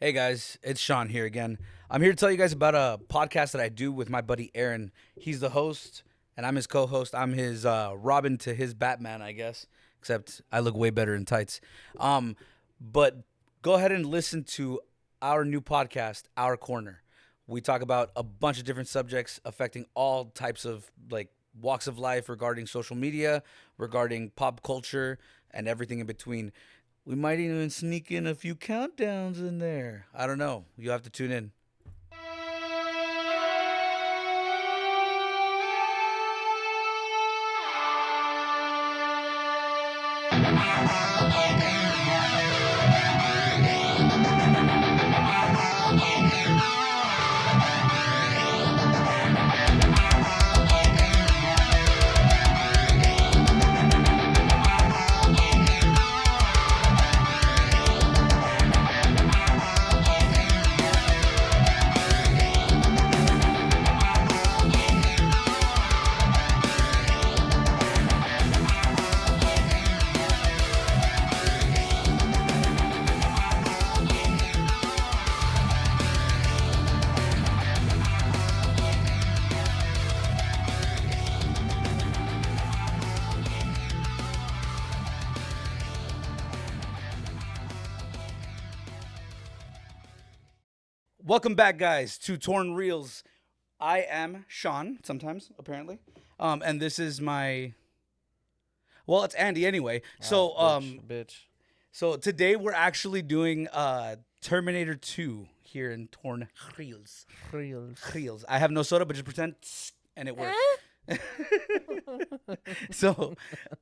Hey guys, it's Sean here again. I'm here to tell you guys about a podcast that I do with my buddy Aaron. He's the host, and I'm his co-host. I'm his Robin to his Batman, I guess. Except I look way better in tights. But go ahead and listen to our new podcast, Our Corner. We talk about a bunch of different subjects affecting all types of walks of life regarding social media, regarding pop culture, and everything in between. We might even sneak in a few countdowns in there. I don't know. You have to tune in. Welcome back, guys, to Torn Reels. I am Sean, sometimes, apparently. And this is my. Well, it's Andy anyway. Bitch. So today we're actually doing Terminator 2 here in Torn Reels. Reels. Reels. I have no soda, but just pretend, and it worked. so,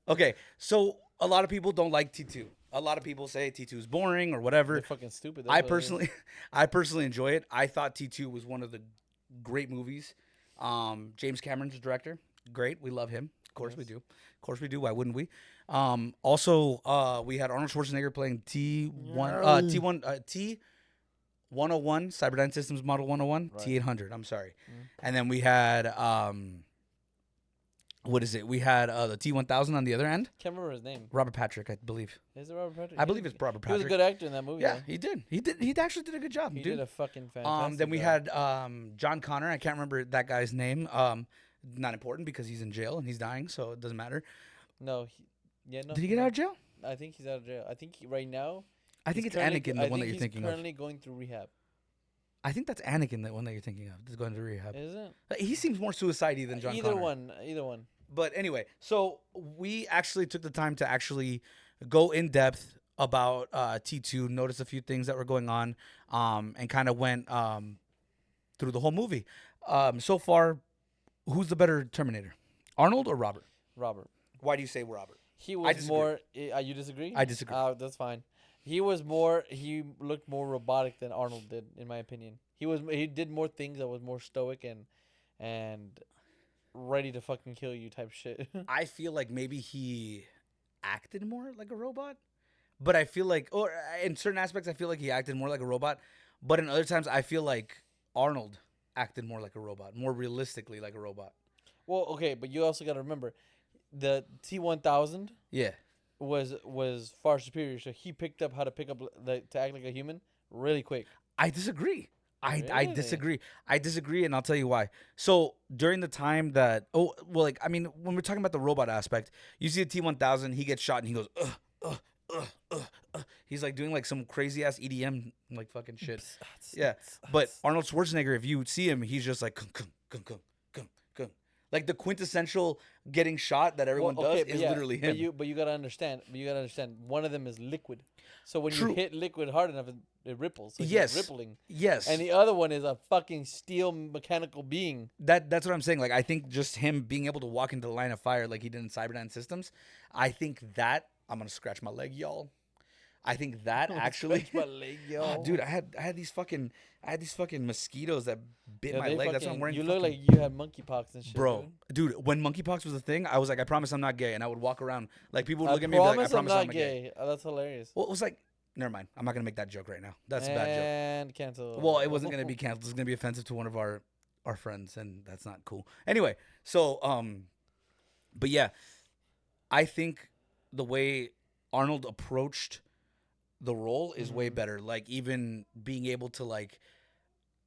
okay. So a lot of people don't like T2. A lot of people say T2 is boring or whatever. They're fucking stupid. I personally, I personally enjoy it. I thought T2 was one of the great movies. James Cameron's the director. Great. We love him. Of course we do. Of course we do. Why wouldn't we? Also, we had Arnold Schwarzenegger playing T101 Cyberdyne Systems Model 101 Right. T800. I'm sorry. And then we had what is it? We had the T1000 on the other end. Can't remember his name. Robert Patrick, I believe. Is it Robert Patrick? I believe it's Robert He was Patrick. a good actor in that movie. Yeah, though. he did. He actually did a good job, He dude. did a fucking fantastic Then we job. had John Connor. I can't remember that guy's name. Not important because he's in jail and he's dying, so it doesn't matter. No. No. Did he get out of jail? I think he's out of jail. I think right now. I think he's it's Anakin, the one that you're he's thinking of. currently going through rehab. I think that's Anakin, the one that you're thinking of. That's going to rehab. Is it? He seems more suicide-y than John Either Connor. one. Either one. But anyway, so we actually took the time to actually go in depth about T2, notice a few things that were going on, and kind of went through the whole movie. So far, who's the better Terminator, Arnold or Robert? Robert. Why do you say Robert? He was disagree. more. You disagree? I disagree. That's fine. He was more. He looked more robotic than Arnold did, in my opinion. He did more things that was more stoic and ready to fucking kill you type shit. I feel like maybe he acted more like a robot, but I feel like, or in certain aspects, I feel like he acted more like a robot, but in other times, I feel like Arnold acted more like a robot, more realistically like a robot. Well, okay, but you also got to remember, the T1000 Yeah. was far superior. So he picked up how to pick up to act like a human really quick. I disagree. I Really? disagree. I disagree, and I'll tell you why. So during the time that, when we're talking about the robot aspect, you see a T1000, he gets shot and he goes, he's like doing like some crazy ass EDM like fucking shit. Yeah, but Arnold Schwarzenegger, if you see him, he's just like, kung, kung, kung, kung, kung, kung. Like the quintessential getting shot that everyone does is literally him. But you gotta understand. One of them is liquid. So when True. you hit liquid hard enough, it ripples. So he's Yes. rippling. Yes, And the other one is a fucking steel mechanical being. that's what I'm saying. Like I think just him being able to walk into the line of fire like he did in Cyberdyne Systems, I think that I'm gonna scratch my leg, y'all. I think that actually, Scratch my leg, yo. dude, I had these fucking mosquitoes that bit Yeah, my they leg. That's why I'm fucking- wearing. You look fucking- like you had monkeypox and shit, Bro, dude, when monkeypox was a thing, I was like, I promise I'm not gay, and I would walk around like people would I look at me and be like, I promise I'm promise I'm not not gay. gay. Oh, that's hilarious. Well, it was like, never mind, I'm not gonna make that joke right now. That's a bad joke. And cancel. Well, it wasn't gonna be canceled. It was gonna be offensive to one of our friends, and that's not cool. Anyway, so but yeah, I think the way Arnold approached the role is way better. Like even being able to like,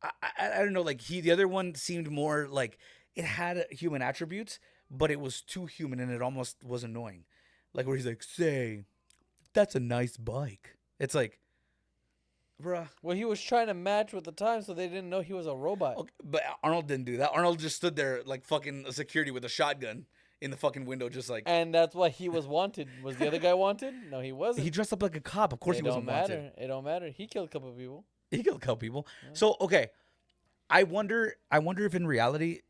I don't know, like the other one seemed more like it had human attributes, but it was too human and it almost was annoying. Like where he's like, "Say, that's a nice bike." It's like, bruh. Well, he was trying to match with the time, so they didn't know he was a robot. Okay, but Arnold didn't do that. Arnold just stood there like fucking security with a shotgun in the fucking window, just like. And that's why he was wanted. Was the other guy wanted? No, he wasn't. He dressed up like a cop. Of course, he wasn't wanted. It don't matter. He killed a couple of people. He killed a couple people. Yeah. So okay, I wonder if in reality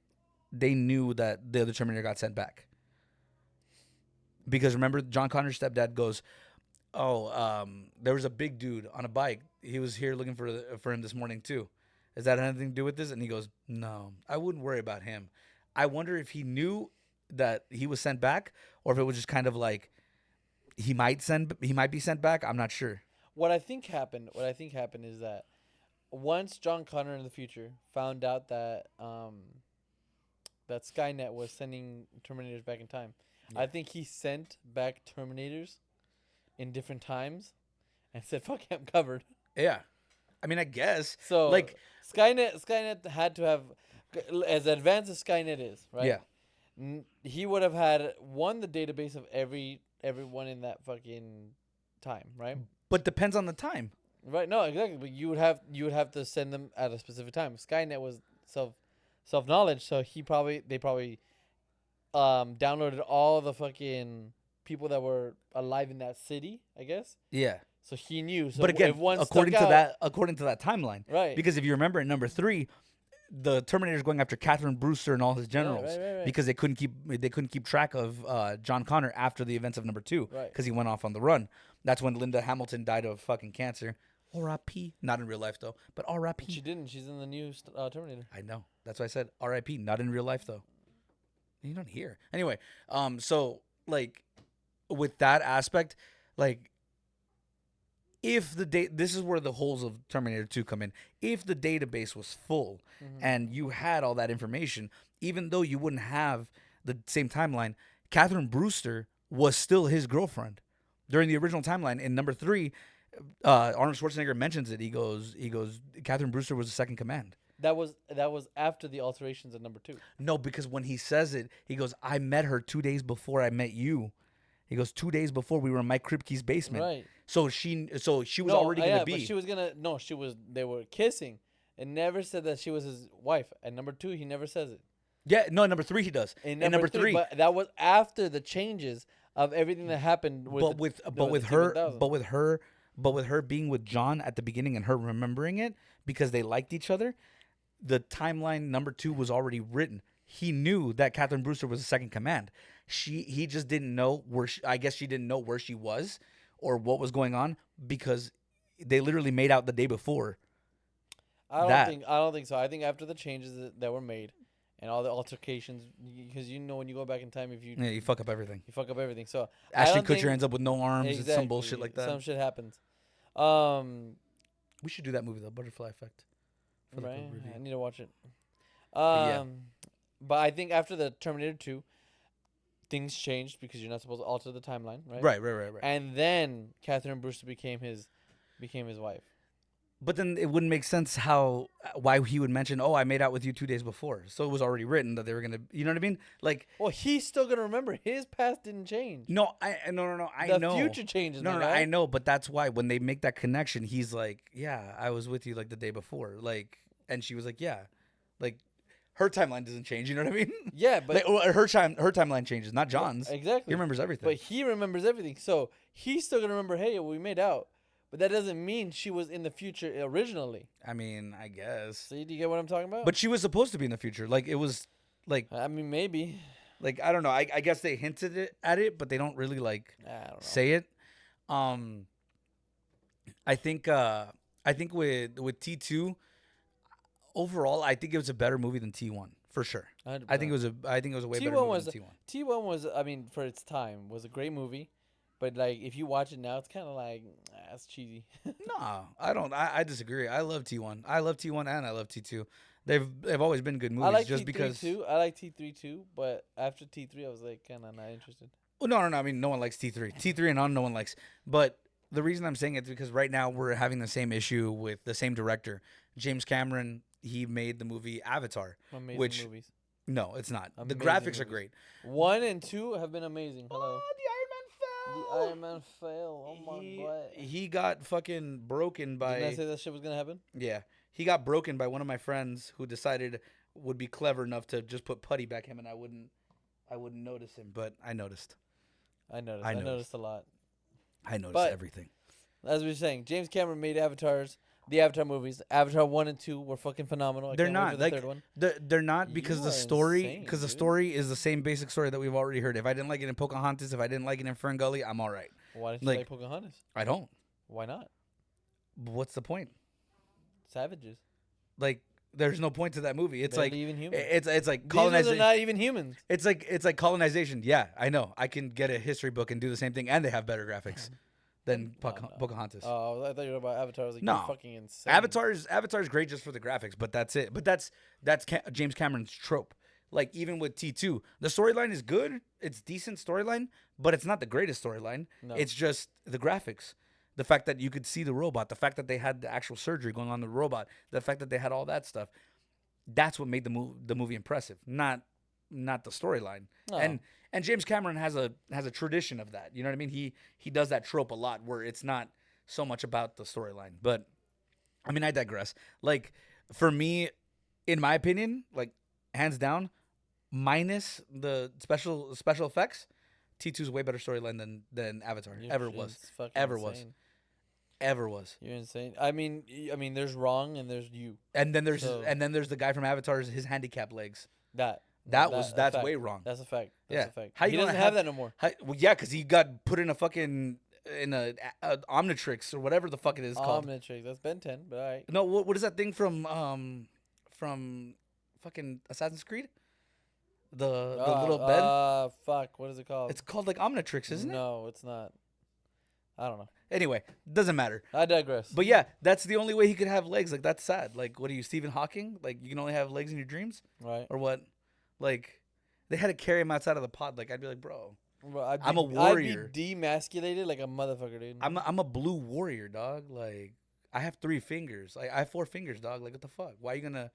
they knew that the other Terminator got sent back. Because remember, John Connor's stepdad goes, "Oh, there was a big dude on a bike. He was here looking for him this morning too. Is that anything to do with this?" And he goes, "No, I wouldn't worry about him." I wonder if he knew that he was sent back, or if it was just kind of like he might be sent back. I'm not sure. What I think happened is that once John Connor in the future found out that that Skynet was sending Terminators back in time, I think he sent back Terminators in different times and said, "Fuck, I'm covered." Yeah, I mean, I guess so. Like Skynet had to have, as advanced as Skynet is, right? Yeah. He would have had the database of everyone in that fucking time, right? But depends on the time. Right? No, exactly. But you would have to send them at a specific time. Skynet was self knowledge, so they probably downloaded all the fucking people that were alive in that city, I guess. Yeah. So he knew. So but again, according to that timeline, right? Because if you remember in number 3, the Terminator's going after Catherine Brewster and all his generals right. because they couldn't keep track of John Connor after the events of number 2 because he went off on the run. That's when Linda Hamilton died of fucking cancer. R.I.P. Not in real life though, but R.I.P. She didn't. She's in the new Terminator. I know. That's why I said R.I.P. Not in real life though. You don't hear. Anyway, so like with that aspect, like. If this is where the holes of Terminator 2 come in. If the database was full and you had all that information, even though you wouldn't have the same timeline, Catherine Brewster was still his girlfriend during the original timeline. In number 3, Arnold Schwarzenegger mentions it. He goes, Catherine Brewster was the second command. That was after the alterations of number 2. No, because when he says it, he goes, "I met her 2 days before I met you." He goes, 2 days before we were in Mike Kripke's basement. Right. So she was already gonna be. But she was gonna. No, she was. They were kissing. It never said that she was his wife. At number 2, he never says it. Yeah, no, number 3 he does. In number 3, but that was after the changes of everything that happened. With her being with John at the beginning and her remembering it because they liked each other, the timeline number 2 was already written. He knew that Catherine Brewster was the second command. He just didn't know I guess she didn't know where she was or what was going on because they literally made out the day before. I don't think so. I think after the changes that were made and all the altercations, because when you go back in time, you fuck up everything. You fuck up everything. So Ashton Kutcher ends up with no arms. Exactly, It's some bullshit like that. Some shit happens. We should do that movie, The Butterfly Effect. Right. I need to watch it. But I think after the Terminator 2, things changed because you're not supposed to alter the timeline, right? Right. And then Catherine Brewster became his wife. But then it wouldn't make sense why he would mention, "Oh, I made out with you 2 days before." So it was already written that they were gonna, you know what I mean? Like, well, he's still gonna remember. His past didn't change. No. I know. The future changes. No, I know. But that's why when they make that connection, he's like, "Yeah, I was with you like the day before." Like, and she was like, "Yeah," like. Her timeline doesn't change, you know what I mean? Yeah, but her timeline changes, not John's. Exactly. He remembers everything. But he remembers everything. So he's still gonna remember, hey, we made out. But that doesn't mean she was in the future originally. I mean, I guess. See, do you get what I'm talking about? But she was supposed to be in the future. Like it was like I mean maybe. Like I don't know. I guess they hinted at it, but they don't really say it. I think with T2 overall, I think it was a better movie than T1 for sure. 100%. I think it was a way better movie than T1. T1 was, I mean, for its time, was a great movie, but like if you watch it now, it's kind of like that's cheesy. No, I don't. I disagree. I love T1. I love T1 and I love T2. They've always been good movies. I like just T3 because too. I like T3 too, but after T3, I was like kind of not interested. Well, no. I mean, no one likes T3. T3 and on, no one likes. But the reason I'm saying it is because right now we're having the same issue with the same director, James Cameron. He made the movie Avatar, Amazing which movies. no, it's not. The Amazing graphics are movies. great. 1 and 2 have been amazing. Hello. Oh, the The Iron Man fell. Iron Man fell. Oh my god. He got fucking broken by. Didn't I say that shit was gonna happen? Yeah, he got broken by one of my friends who decided would be clever enough to just put putty back him, and I wouldn't notice him, but I noticed. I noticed a lot. I noticed But- everything. As we were saying, James Cameron made the Avatar movies. Avatar 1 and 2 were fucking phenomenal. I They're can't wait not for the like third one. they're not because You the are story insane, because the dude. story is the same basic story that we've already heard. If I didn't like it in Pocahontas, if I didn't like it in Ferngully, I'm all right. Why didn't you like- like Pocahontas? I don't. Why not? What's the point? Savages. Like, there's no point to that movie. It's Barely like even human. it's like These ones are colonization. not even humans. It's like colonization. Yeah, I know. I can get a history book and do the same thing, and they have better graphics than No. Pocahontas. Oh, I thought you were about Avatar. I was like, No. you're fucking insane. Avatar's great just for the graphics, but that's it. But that's James Cameron's trope. Like even with T2, the storyline is good. It's decent storyline, but it's not the greatest storyline. No. It's just the graphics. The fact that you could see the robot, the fact that they had the actual surgery going on the robot, the fact that they had all that stuff. That's what made the movie impressive, not the storyline. No. And James Cameron has a tradition of that. You know what I mean? He does that trope a lot where it's not so much about the storyline. But I mean, I digress. Like for me, in my opinion, like hands down, minus the special effects, T2's way better storyline than Avatar You're ever just was. fucking Ever was. insane. Ever was. You're insane. I mean, there's wrong and there's you. And then there's So- the guy from Avatar's his handicap legs. That's That's fact. way wrong. That's a fact. Yeah. That's a fact. How you He gonna doesn't have- have that no more. Well, yeah, because he got put in a Omnitrix or whatever the fuck it is called. Omnitrix. That's Ben 10, but all right. No, what is that thing from fucking Assassin's Creed? The little bed. Fuck. What is it called? It's called like Omnitrix, isn't it? No, it's not. I don't know. Anyway, doesn't matter. I digress. But yeah, that's the only way he could have legs. Like that's sad. Like what are you, Stephen Hawking? Like you can only have legs in your dreams, Right. or what? Like they had to carry him outside of the pod. Like I'd be like, bro, Bro, I'm a warrior. I'd be demasculated like a motherfucker, dude. I'm a blue warrior, dog. Like I have 3 fingers. Like I have 4 fingers, dog. Like what the fuck? Why you gonna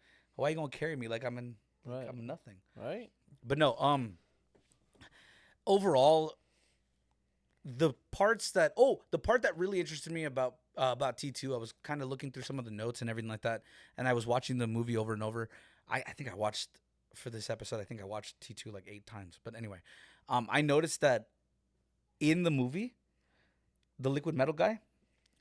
carry me like I'm Right. nothing? Right. But no, overall, the part that really interested me about T2, I was kind of looking through some of the notes and everything like that, and I was watching the movie over and over. I think I watched for this episode. I think I watched T2 like 8 times. But anyway, I noticed that in the movie, the liquid metal guy,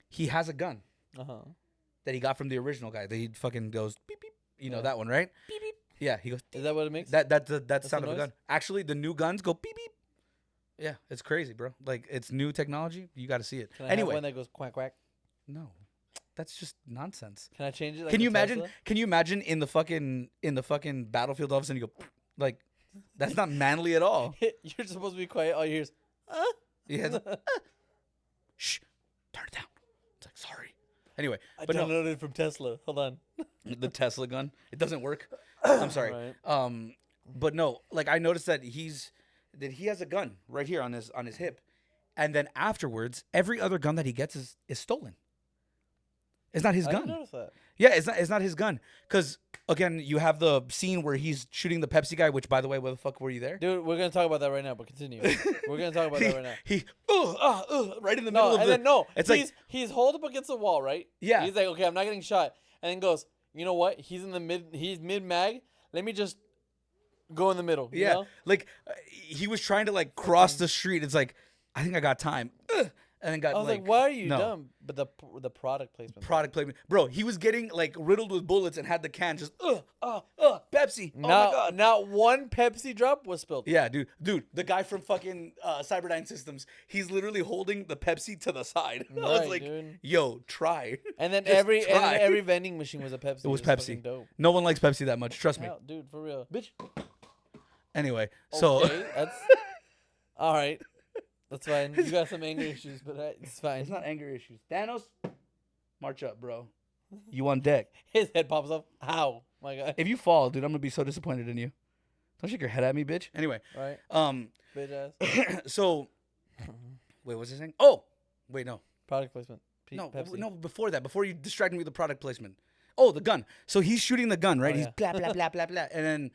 he has a gun that he got from the original guy. That he fucking goes beep beep. You know Yeah. that one, right? Beep beep. Yeah, he goes. Is that what it makes? That's the the sound of a noise? gun. Actually, the new guns go beep beep. Yeah, it's crazy, bro. Like it's new technology. You got to see it. Can I have Anyway, one that goes quack quack? no, that's just nonsense. Can I change it? Like Can a you imagine? Tesla? Can you imagine in the fucking battlefield all of a sudden you go like that's not manly at all. You're supposed to be quiet. All you hear is, Yeah, it's like, shh, turn it down. It's like sorry. Anyway, I but no, downloaded it from Tesla. Hold on. the Tesla gun. It doesn't work. I'm sorry. Right. But no, like I noticed that he has a gun right here on his hip, and then afterwards, every other gun that he gets is stolen. It's not his I didn't gun. notice that. Yeah, it's not his gun. Because again, you have the scene where he's shooting the Pepsi guy. Which, by the way, where the fuck were you there? Dude, we're gonna talk about that right now. But continue. We're gonna talk about that right now. He right in the middle No, of and the. then no, It's like he's holed up against the wall, right? Yeah. He's like, okay, I'm not getting shot, and then goes, you know what? He's mid mag. Let me just go in the middle. You yeah, know? like he was trying to like cross the street. It's like I think I got time, and then got I was like, why are you no. dumb? But the product placement. Product placement, bro. He was getting like riddled with bullets and had the can just Pepsi. Oh my god. Not one Pepsi drop was spilled. Yeah, dude, the guy from fucking Cyberdyne Systems, he's literally holding the Pepsi to the side. I was Right, like, dude. yo, try. And then Just every try. vending machine was a Pepsi. It was fucking Pepsi. Dope. No one likes Pepsi that much. Trust me. Hell, dude, for real. Bitch. Anyway, so Okay, that's all right. That's fine. You got some anger issues, but it's fine. it's not anger issues. Thanos, march up, bro. You on deck. His head pops off. How? My God. If you fall, dude, I'm gonna be so disappointed in you. Don't shake your head at me, bitch. Anyway, Right. Bitch ass. so wait, what's he saying? Oh, wait, no. Product placement. No, Pepsi. no, before that, before you distracted me with the product placement. Oh, the gun. So he's shooting the gun, right? Oh, He's yeah. blah blah blah blah blah, and then Hang,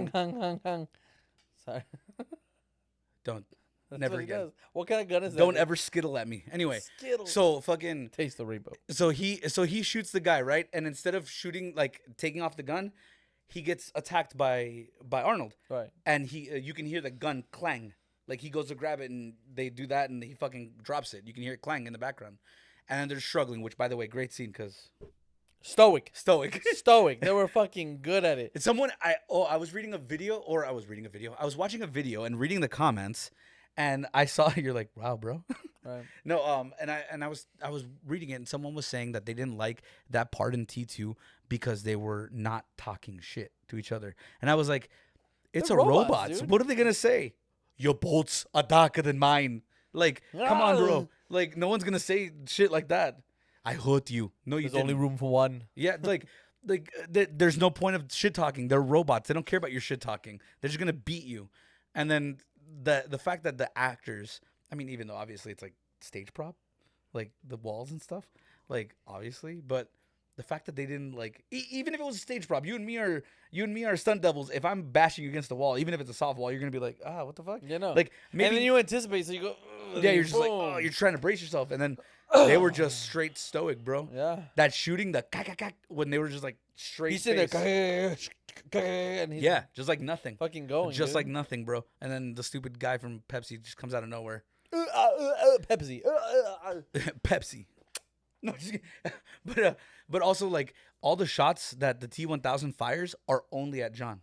fucking hang. Sorry. don't That's never what he again. does. What kind of gun is that? Don't ever skittle at me. Anyway, Skittle. so fucking Taste the rainbow. so he shoots the guy, right? And instead of shooting like taking off the gun, he gets attacked by Arnold. Right. And he you can hear the gun clang. Like he goes to grab it and they do that and he fucking drops it. You can hear it clang in the background. And then they're struggling, which by the way, great scene cuz Stoic. stoic. Stoic. They were fucking good at it. It's someone I was reading a video or I was watching a video and reading the comments and I saw you're like, "Wow, bro." Right. No, and I was reading it and someone was saying that they didn't like that part in T2 because they were not talking shit to each other. And I was like, it's They're a robots, robot. dude. What are they going to say? Your bolts are darker than mine. Like, come on, bro. Like no one's going to say shit like that. I hurt you. No, you There's didn't. only room for one. Yeah, there's no point of shit talking. They're robots. They don't care about your shit talking. They're just going to beat you. And then the fact that the actors, I mean, even though obviously it's like stage prop, like the walls and stuff, like obviously, but the fact that they didn't like, even if it was a stage prop, you and me are stunt doubles. If I'm bashing you against the wall, even if it's a soft wall, you're gonna be like, what the fuck? You know. Like maybe And then you anticipate, so you go. yeah, you're just like, boom. you're trying to brace yourself, and then they were just straight stoic, bro. Yeah. That shooting, the when they were just like straight. He's sitting face. there. And he's Yeah, just like nothing. fucking going. Just dude. like nothing, bro. And then the stupid guy from Pepsi just comes out of nowhere. Pepsi. Pepsi. No, just kidding. But also like all the shots that the T-1000 fires are only at John.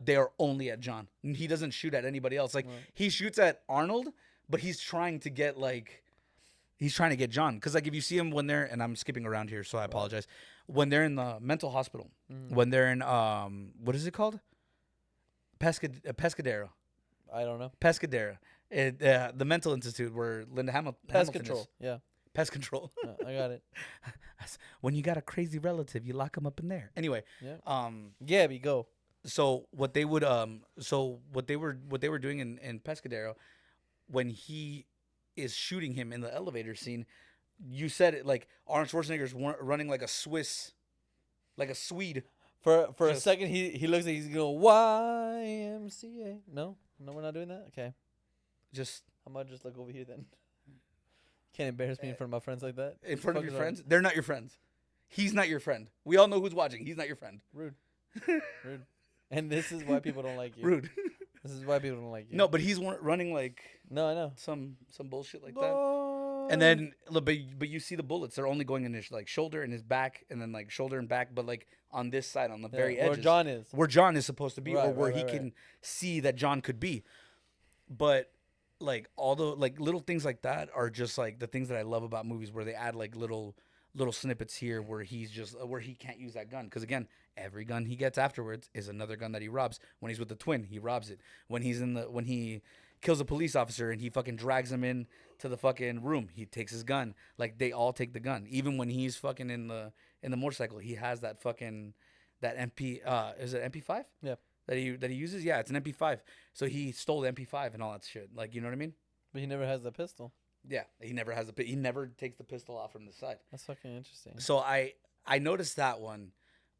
They are only at John. He doesn't shoot at anybody else. Like he shoots at Arnold, but he's trying to get John. Because like if you see him when they're, and I'm skipping around here, so I apologize. When they're in the mental hospital, when they're in what is it called? Pescadero. I don't know. Pescadero. The mental institute where Linda Hamilton. Pest control. Yeah. Pest control. I got it. When you got a crazy relative, you lock them up in there. Anyway. Yeah. Gabby, go. So what they would what they were doing in Pescadero, when he is shooting him in the elevator scene, you said it like Arnold Schwarzenegger's running like a Swede. For a second, he looks like he's going YMCA. No, we're not doing that. Okay, Just I might just look over here then. Can't embarrass me in front of my friends like that. in front of Fuck your it up. friends. They're not your friends. He's not your friend. We all know who's watching. He's not your friend. Rude. Rude. And this is why people don't like you. Rude. This is why people don't like you. No, but he's running like No, I know. some bullshit like that. And then, but you see the bullets. They're only going in his like shoulder and his back, and then like shoulder and back, but like on this side, on the very edge, where John is supposed to be, Right, or where right, he right, can see that John could be. But like all the like little things like that are just like the things that I love about movies, where they add like little snippets here where he's just where he can't use that gun, because again, every gun he gets afterwards is another gun that he robs. When he's with the twin, he robs it. When he kills a police officer and he fucking drags him in to the fucking room, he takes his gun. Like they all take the gun. Even when he's fucking in the motorcycle, he has that fucking that MP is it MP5? Yeah. That he uses? Yeah, it's an MP5. So he stole the MP5 and all that shit. Like, you know what I mean? But he never has the pistol. Yeah, he never has he never takes the pistol off from the side. That's fucking interesting. So I noticed that one.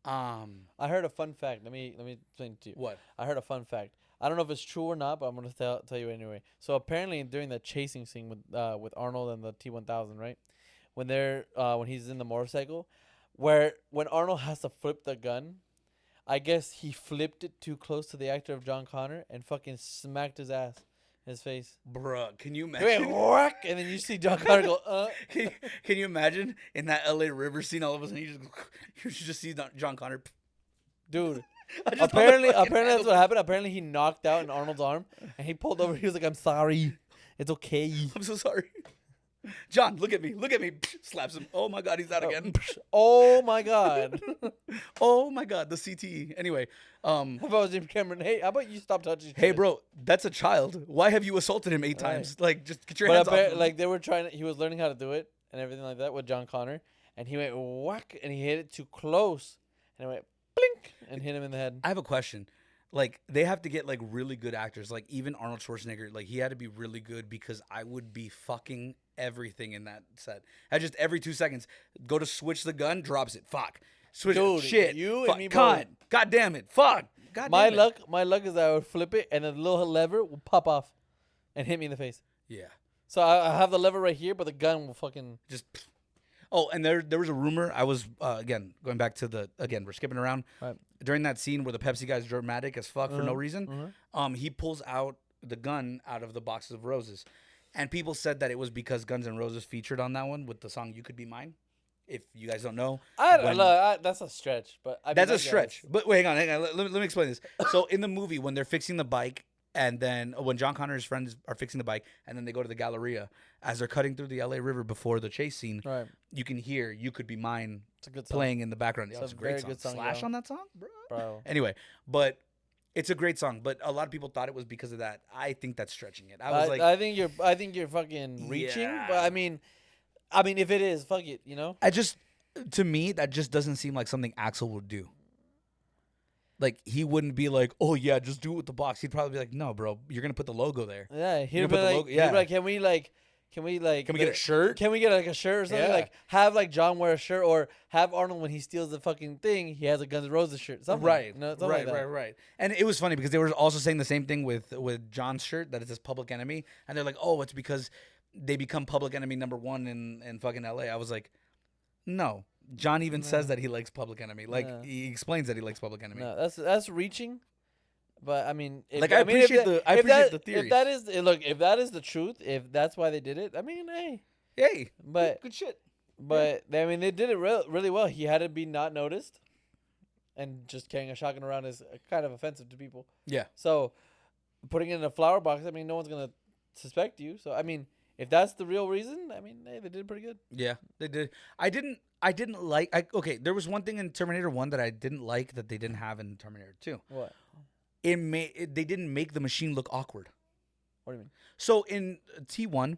I heard a fun fact. Let me explain it to you. What? I heard a fun fact. I don't know if it's true or not, but I'm gonna tell you anyway. So apparently, during the chasing scene with Arnold and the T-1000, right, when he's in the motorcycle, when Arnold has to flip the gun, I guess he flipped it too close to the actor of John Connor and fucking smacked his ass, his face. Bruh, can you Wait, imagine? whack, and then you see John Connor go, Can you imagine in that LA River scene, all of a sudden you just see John Connor. Dude. I just Apparently thought the fucking that's what happened. Apparently he knocked out in Arnold's arm and he pulled over. He was like, "I'm sorry, it's okay." I'm so sorry. John, look at me. Slaps him. Oh my God, he's out again. Oh my God. Oh my God, the CTE. Anyway, If I was James Cameron, hey, how about you stop touching? hey shit? bro, that's a child. Why have you assaulted him 8 times? Like, just get your But hands off him. like they were trying. He was learning how to do it and everything like that with John Connor, and he went whack and he hit it too close, and it went blink and hit him in the head. I have a question. like they have to get like really good actors. Like even Arnold Schwarzenegger, like he had to be really good because I would be fucking everything in that set. I just every 2 seconds go to switch the gun, drops it. Fuck. Switch Dude, shit. you fuck. and me Con. both. God damn it. Fuck. God My damn it. luck is that I would flip it and a little lever will pop off and hit me in the face. Yeah. So I have the lever right here, but the gun will fucking Just. Oh, and there was a rumor. I was again going back to we're skipping around. Right. During that scene where the Pepsi guy's dramatic as fuck for no reason, Uh-huh. he pulls out the gun out of the boxes of roses, and people said that it was because Guns N' Roses featured on that one with the song "You Could Be Mine." If you guys don't know, that's a stretch, but I mean, that's I a stretch. guess. But wait, hang on. Let me explain this. So in the movie, when they're fixing the bike, and then when John Connor and his friends are fixing the bike, and then they go to the Galleria, as they're cutting through the LA River before the chase scene, Right. you can hear "You Could Be Mine" It's a good song, playing in the background. It's It's a a great very song. good song, Slash yo. on that song, bro. bro. Anyway, but it's a great song. But a lot of people thought it was because of that. I think that's stretching it. I was like, I think you're fucking reaching, Yeah. but I mean, if it is, fuck it, you know. to me, that just doesn't seem like something Axel would do. Like he wouldn't be like, oh yeah, just do it with the box. He'd probably be like, no, bro, you're gonna put the logo there. Yeah, You put the logo- he'd yeah. be like, can we Can we get a shirt? Can we get like a shirt or something? Yeah. Like have like John wear a shirt, or have Arnold when he steals the fucking thing, he has a Guns N' Roses shirt. Something, Right, you know, something right, like that. right. And it was funny because they were also saying the same thing with John's shirt that it says Public Enemy, and they're like, oh, it's because they become Public Enemy #1 in fucking LA. I was like, no. John even says that he likes Public Enemy. Like No. he explains that he likes Public Enemy. No, that's reaching. But I mean, Like, I appreciate the theories. If that is the truth, if that's why they did it, I mean, hey. Hey, But good shit. But I mean, they did it really well. He had to be not noticed, and just carrying a shotgun around is kind of offensive to people. Yeah. So, putting it in a flower box, I mean, no one's gonna suspect you. So, I mean, if that's the real reason, I mean, hey, they did pretty good. Yeah, they did. I didn't like. Okay, there was one thing in Terminator 1 that I didn't like that they didn't have in Terminator 2. What? They didn't make the machine look awkward. What do you mean? So in T1,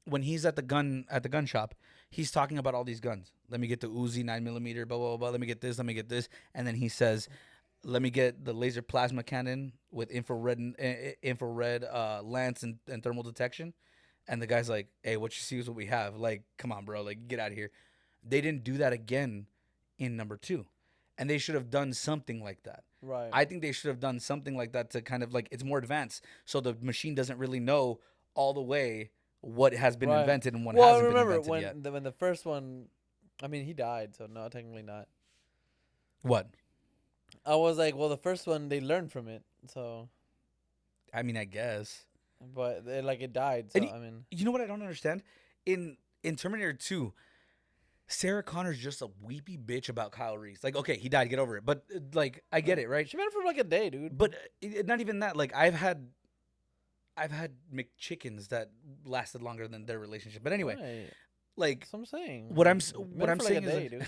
when he's at the gun shop, he's talking about all these guns. Let me get the Uzi 9mm, blah blah blah. Let me get this. Let me get this. And then he says, "Let me get the laser plasma cannon with infrared lance and thermal detection." And the guy's like, "Hey, what you see is what we have. Like, come on, bro. Like, get out of here." They didn't do that again in number 2, and they should have done something like that. Right. I think they should have done something like that to kind of like it's more advanced, so the machine doesn't really know all the way what has been Right. invented and what well, hasn't remember been invented yet. when the first one, I mean, he died, so no, technically not. What? I was like, well, the first one they learned from it, so. I mean, I guess. But it died, so And I mean. You know what I don't understand? In Terminator 2, Sarah Connor's just a weepy bitch about Kyle Reese. Like, okay, he died, get over it. But like, I get it, right? She met him for like a day, dude. But not even that. Like, I've had McChickens that lasted longer than their relationship. But anyway, Right. like, That's what I'm saying. what I'm Met what him I'm for like a saying is day, like, dude.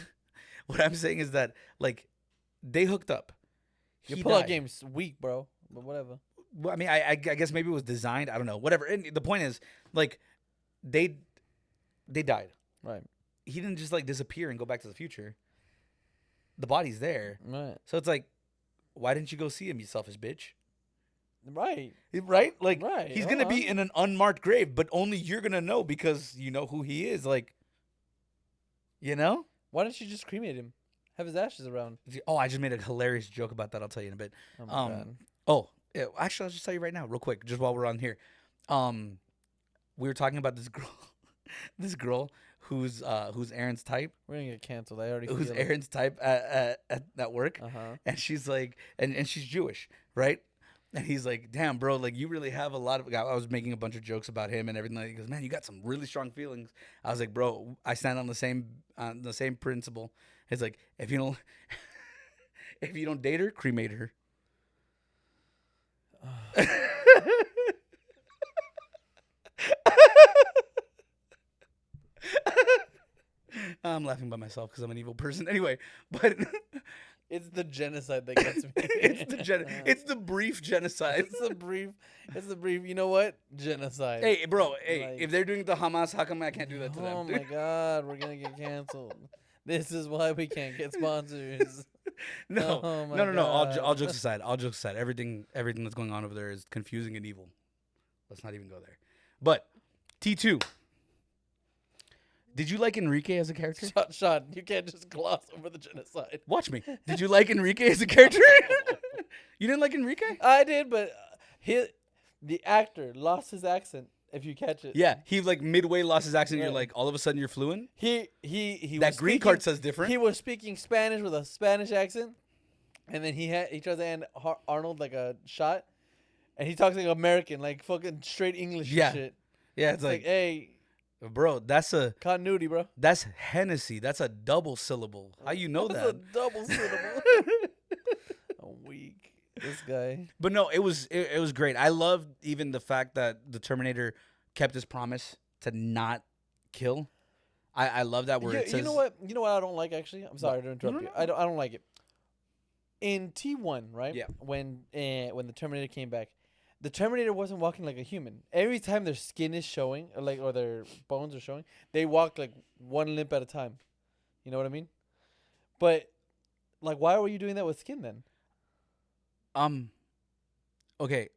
what I'm saying is that like they hooked up. Your He pull-out died. game's weak, bro. But whatever. Well, I mean, I guess maybe it was designed. I don't know. Whatever. And the point is, like, they died. Right. He didn't just like disappear and go back to the future. The body's there, Right. so it's like, why didn't you go see him, you selfish bitch? Right. Right? Like, Right, he's gonna be in an unmarked grave, but only you're gonna know because you know who he is. Like, you know? Why don't you just cremate him? Have his ashes around. Oh, I just made a hilarious joke about that. I'll tell you in a bit. Oh my god. Oh, yeah, actually, I'll just tell you right now, real quick, just while we're on here. We were talking about this girl who's Aaron's type. We're gonna get canceled. I already Who's feel Aaron's type at work. Uh-huh. And she's like, and she's Jewish, right? And he's like, damn, bro, like you really have a lot of. I was making a bunch of jokes about him and everything. He goes, man, you got some really strong feelings. I was like, bro, I stand on the same principle. It's like if you don't date her, cremate her. I'm laughing by myself because I'm an evil person. Anyway, but It's the genocide that gets me. it's the brief genocide. It's the brief. You know what? Genocide. Hey, bro. Hey, Like- if they're doing it to Hamas, how come I can't do that to them? Oh my god, we're gonna get canceled. This is why we can't get sponsors. No, Oh my no. All God. jokes aside. All jokes aside. Everything that's going on over there is confusing and evil. Let's not even go there. But T2. Did you like Enrique as a character? Sean, you can't just gloss over the genocide. Watch me. Did you like Enrique as a character? You didn't like Enrique? I did, but the actor lost his accent. If you catch it, Yeah, he like midway lost his accent. Right. You're like, all of a sudden you're fluent. he That was green speaking- card says different. He was speaking Spanish with a Spanish accent, and then he tried to hand Arnold like a shot, and he talks like American, like fucking straight English Yeah. and shit. Yeah, It's like, hey, bro, that's continuity, bro. Hennessy. That's a double syllable. How you know That's that? a double syllable. I'm weak. This guy. But no, it was great. I loved even the fact that the Terminator kept his promise to not kill. I love that where it says, You know what? You know what I don't like actually. I'm sorry to interrupt No, you. no. I don't like it. In T1, right? Yeah. When the Terminator came back, the Terminator wasn't walking like a human. Every time their skin is showing, or their bones are showing, they walk like one limb at a time. You know what I mean? But like, why were you doing that with skin then? Okay,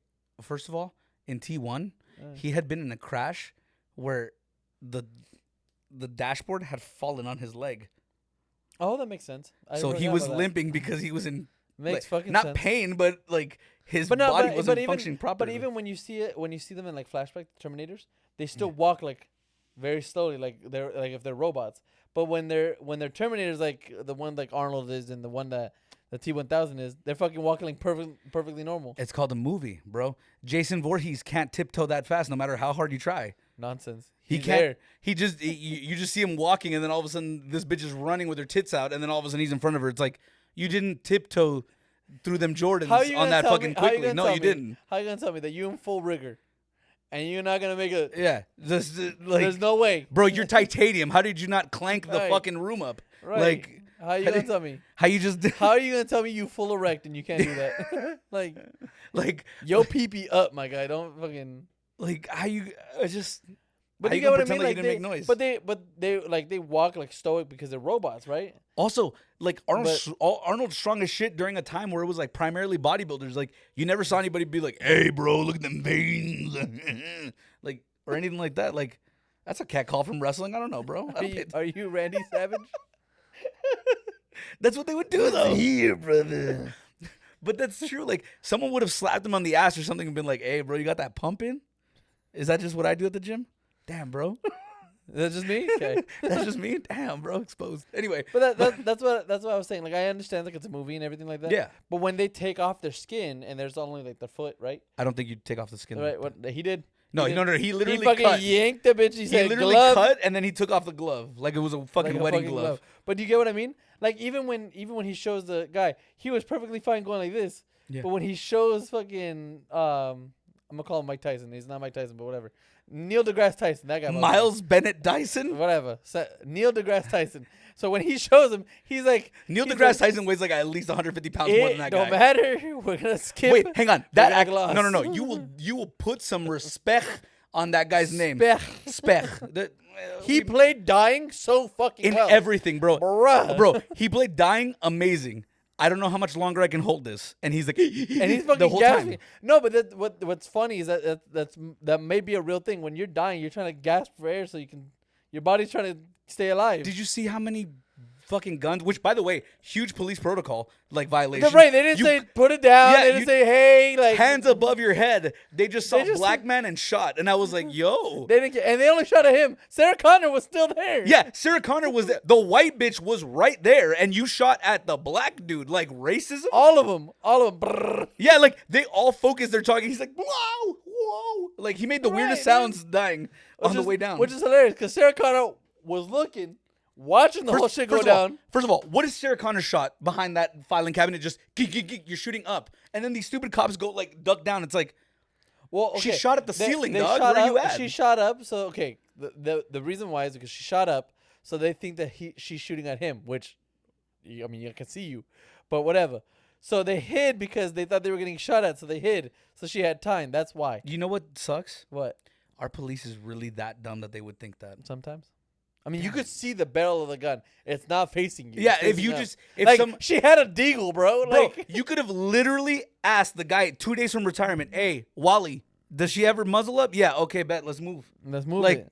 first of all, in T1, Uh. he had been in a crash where the dashboard had fallen on his leg. Oh, that makes sense. I So he forgot was about that. limping because he was in Makes like, fucking not sense. pain, but like his But no, body but wasn't even, functioning properly. But even when you see them in like flashback Terminators, they still walk like very slowly, like they're like if they're robots. But when they're Terminators, like the one like Arnold is and the one that the T-1000 is, they're fucking walking like perfectly normal. It's called a movie, bro. Jason Voorhees can't tiptoe that fast, no matter how hard you try. Nonsense. He He's can't. there. He just you just see him walking, and then all of a sudden this bitch is running with her tits out, and then all of a sudden he's in front of her. It's like you didn't tiptoe through them Jordans How you on gonna that tell fucking me? How you quickly. gonna No, tell you me? didn't. How you gonna tell me that you in full rigor, and you're not gonna make a? Yeah, just like There's no way, bro, you're titanium. How did you not clank the Right. fucking room up? right? Like how you how gonna did- tell me? how you just How are you gonna tell me you full erect and you can't do that? like yo pee up, my guy. Don't fucking. how you just. But how you gonna get what I pretend mean? like Like you didn't make noise? But they walk like stoic because they're robots, right? Also, like But- Arnold's strong as shit during a time where it was like primarily bodybuilders. Like you never saw anybody be like, "Hey, bro, look at them veins," like or anything like that. Like that's a cat call from wrestling. I don't know, bro. I don't pay Are you Randy Savage? That's what they would do though. Here, brother. But that's true. Like someone would have slapped him on the ass or something and been like, "Hey, bro, you got that pump in?" Is that just what I do at the gym? Damn, bro. That's just me. Okay. That's just me. Damn, bro, exposed. Anyway, But that's what I was saying. Like I understand like it's a movie and everything like that. yeah. But when they take off their skin and there's only like their foot, right? I don't think you take off the skin. Right. What he did? No, he no, did- no. He literally he fucking cut. yanked the bitch. He He said literally glove, cut and then he took off the glove like it was a fucking like a wedding fucking glove. But do you get what I mean? Like even when he shows the guy, he was perfectly fine going like this. Yeah. But when he shows fucking I'm gonna call him Mike Tyson. He's not Mike Tyson, but whatever. Neil deGrasse Tyson, that guy. Miles Bennett Dyson. Whatever. Neil deGrasse Tyson. So when he shows him, he's like Neil he's deGrasse like, Tyson weighs like at least 150 pounds more than It that don't guy. matter. We're gonna skip. Wait, hang on. We're That gonna act, gloss. no. You will put some respect on that guy's name. Spech. Spech. He played dying so fucking in well. everything, bro. Bruh. Bro, he played dying amazing. I don't know how much longer I can hold this. And he's like, And he's the fucking whole gasping. time. No, but what's funny is that may be a real thing. When you're dying, you're trying to gasp for air so your body's trying to stay alive. Did you see how many fucking guns? Which, by the way, huge police protocol like violation. Right? They didn't say put it down. Yeah, they didn't you- say hey, like hands above your head. They just saw They just- black man and shot, and I was like, yo. They didn't care, and they only shot at him. Sarah Connor was still there. Yeah, Sarah Connor was there. The white bitch was right there, and you shot at the black dude. Like racism? all of them. Brrr. Yeah, like they all focus their talking. He's like, whoa, whoa. Like he made the weirdest Right, sounds dying on the way down. which is hilarious because Sarah Connor was looking, watching the whole shit go down. First of all, what is Sarah Connor shot behind that filing cabinet? Just geek, geek, geek, you're shooting up, and then these stupid cops go like duck down. It's like, Well, She okay. shot at the ceiling, they dog. shot Where are you up- at? She shot up. So okay, the reason why is because she shot up, so they think that she's shooting at him, which, I mean, I can see you, but whatever. So they hid because they thought they were getting shot at, so they hid. So she had time. That's why. you know what sucks? What? Our police is really that dumb that they would think that. Sometimes. I mean, you could see the barrel of the gun. It's not facing you. Yeah, It's if facing you up. just if like some she had a deagle, bro. bro, Like you could have literally asked the guy 2 days from retirement, "Hey, Wally, does she ever muzzle up?" Yeah, okay, bet, let's move. let's move Like- it.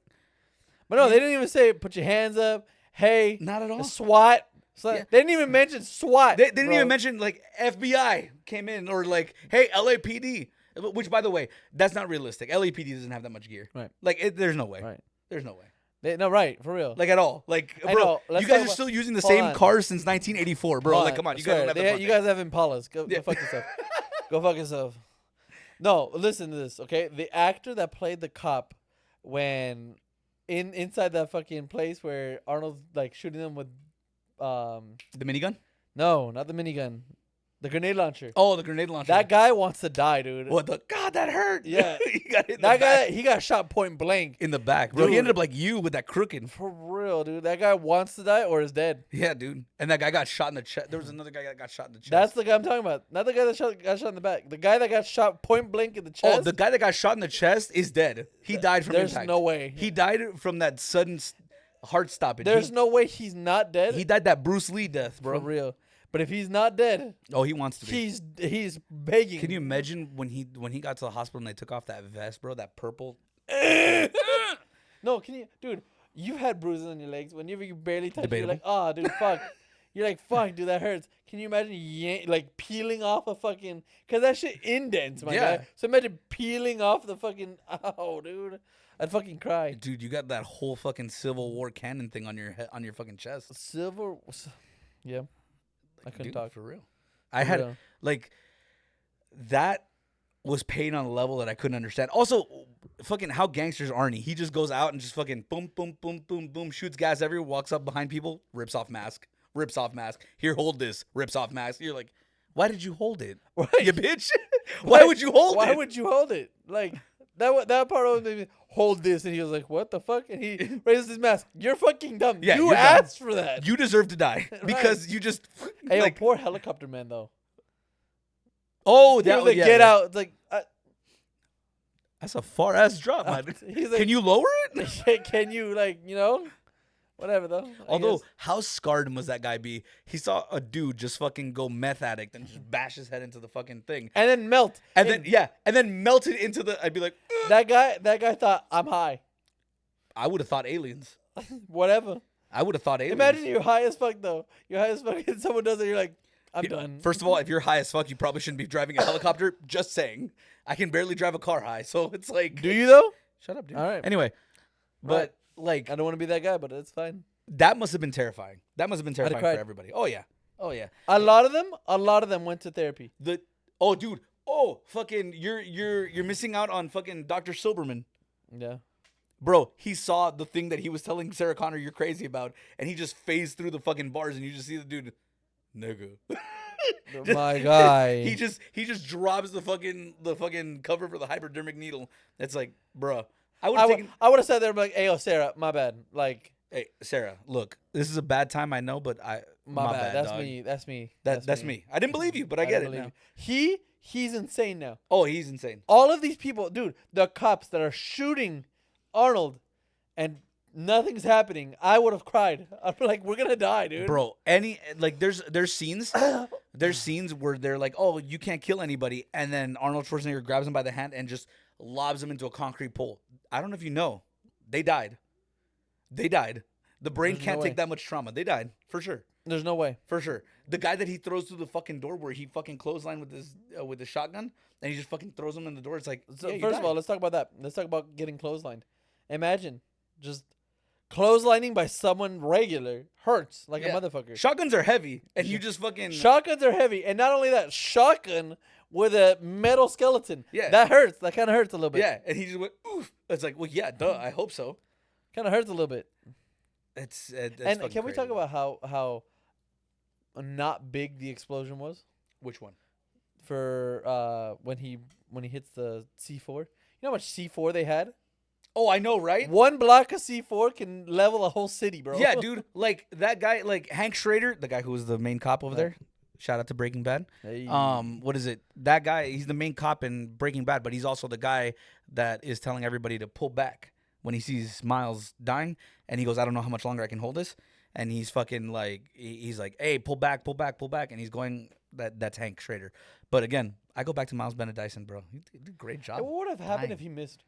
But no, they didn't even say put your hands up. Hey, Not at all. SWAT. Yeah. They didn't even mention SWAT. They didn't bro. even mention like FBI came in or like, hey, LAPD. Which, by the way, that's not realistic. LAPD doesn't have that much gear. Right. Like, there's no way. Right. There's no way. No, right, for real. Like at all. Like, I bro, know. Let's you guys talk are about- still using the hold same on. cars since 1984, bro. Hold Like, on. come on, you Sorry, guys don't have the front you thing. guys have Impalas. Go fuck yourself. Go fuck yourself. No, listen to this, okay? The actor that played the cop when inside that fucking place where Arnold's like shooting them with The minigun? no, not the minigun. The grenade launcher. Oh, the grenade launcher. That guy wants to die, dude. What the? God, that hurt. Yeah. He got hit in That the guy, back. he got shot point blank. In the back, bro. He Dude. ended up like you with that crooked. For real, dude. That guy wants to die or is dead. Yeah, dude. And that guy got shot in the chest. There was another guy that got shot in the chest. That's the guy I'm talking about. Not the guy that got shot in the back. The guy that got shot point blank in the chest. Oh, the guy that got shot in the chest is dead. He died from There's impact. no way. He died from that sudden heart stoppage. There's no way he's not dead. He died that Bruce Lee death, For bro. real. But if he's not dead, Oh, he wants to be. he's begging. Can you imagine when he got to the hospital and they took off that vest, bro? That purple. No, can you, dude? You've had bruises on your legs. Whenever you barely touch, it, you're Debatable. like, oh, dude, fuck. You're like, fuck, dude, that hurts. Can you imagine like peeling off a fucking? Cause that shit indents, my Yeah. guy. So imagine peeling off the fucking. Oh, dude, I'd fucking cry. Dude, you got that whole fucking Civil War cannon thing on your head, on your fucking chest. Silver. Yeah, I couldn't Dude, talk. for real. I For had real. like that was pain on a level that I couldn't understand. Also, fucking how gangsters Arnie? He just goes out and just fucking boom, boom, boom, boom, boom, shoots gas everywhere, walks up behind people, rips off mask. Here, hold this. Rips off mask. You're like, why did you hold it? Right. You bitch. Why would you hold Why it? would you hold it? Like that part of me hold this, and he was like, "What the fuck?" And he raises his mask. You're fucking dumb. Yeah, you you're dumb. asked for that. You deserve to die because you just Hey, like, poor helicopter man though. oh, He that was like, yeah, get yeah. out. It's like, That's a far ass drop, man. he's like, Can you lower it? Can you like whatever though. I Although, guess. how scarred must that guy be? He saw a dude just fucking go meth addict and just bash his head into the fucking thing, And then melt. and then melted into the. I'd be like, "Ugh." That guy thought I'm high. I would have thought aliens. Whatever. I would have thought aliens. Imagine you're high as fuck though. You're high as fuck, and someone does it. You're like, I'm Yeah, done. First of all, if you're high as fuck, you probably shouldn't be driving a helicopter. Just saying. I can barely drive a car high, so it's like. Do you though? Shut up, dude. All right. Anyway, but like I don't want to be that guy, but it's fine. that must have been terrifying. That must have been I'd have terrifying for cried. everybody. Oh yeah. Oh yeah. A lot of them went to therapy. Dude. Oh, fucking, you're missing out on fucking Dr. Silberman. Yeah. Bro, he saw the thing that he was telling Sarah Connor you're crazy about, and he just phased through the fucking bars, and you just see the dude, nigga. My guy. He just drops the fucking cover for the hypodermic needle. That's like, bro. I would have taken. I would have sat there and be like, "Hey, yo, Sarah, my bad. Like, Hey, Sarah, look, this is a bad time, I know, but my bad. That's dog. me. That's me. That's me. I didn't believe you, but I get it believe now. you. He's insane now. Oh, he's insane. All of these people, dude, the cops that are shooting Arnold, and nothing's happening. I would have cried. I'm like, we're gonna die, dude. Bro, there's scenes where they're like, oh, you can't kill anybody, and then Arnold Schwarzenegger grabs him by the hand and just lobs him into a concrete pole. I don't know if you know, they died. The brain There's can't no take way. that much trauma. They died for sure. There's no way. For sure. The guy that he throws through the fucking door where he fucking clothesline with his shotgun and he just fucking throws him in the door. It's like, So yeah, you first of died. all, let's talk about that. Let's talk about getting clotheslined. Imagine just clotheslining by someone regular hurts like Yeah. a motherfucker. Shotguns are heavy, and you just fucking Shotguns are heavy, and not only that, shotgun with a metal skeleton. Yeah. That hurts. That kind of hurts a little bit. yeah, and he just went oof. It's like, well, yeah, duh. I hope so. Kind of hurts a little bit. It's And fucking can we talk crazy. about how not big the explosion was which one? for when he hits the C4? You know how much C4 they had? Oh, I know, right? One block of C4 can level a whole city, bro. Yeah, dude. Like that guy, like Hank Schrader, the guy who was the main cop over there. Shout out to Breaking Bad. Hey. What is it? That guy, he's the main cop in Breaking Bad, but he's also the guy that is telling everybody to pull back when he sees Miles dying, and he goes, I don't know how much longer I can hold this, and he's fucking like, he's like, hey, pull back, and he's going. That's Hank Schrader. But again, I go back to Miles Bennett Dyson, bro. He did a great job. Hey, what would have happened dying. if he missed?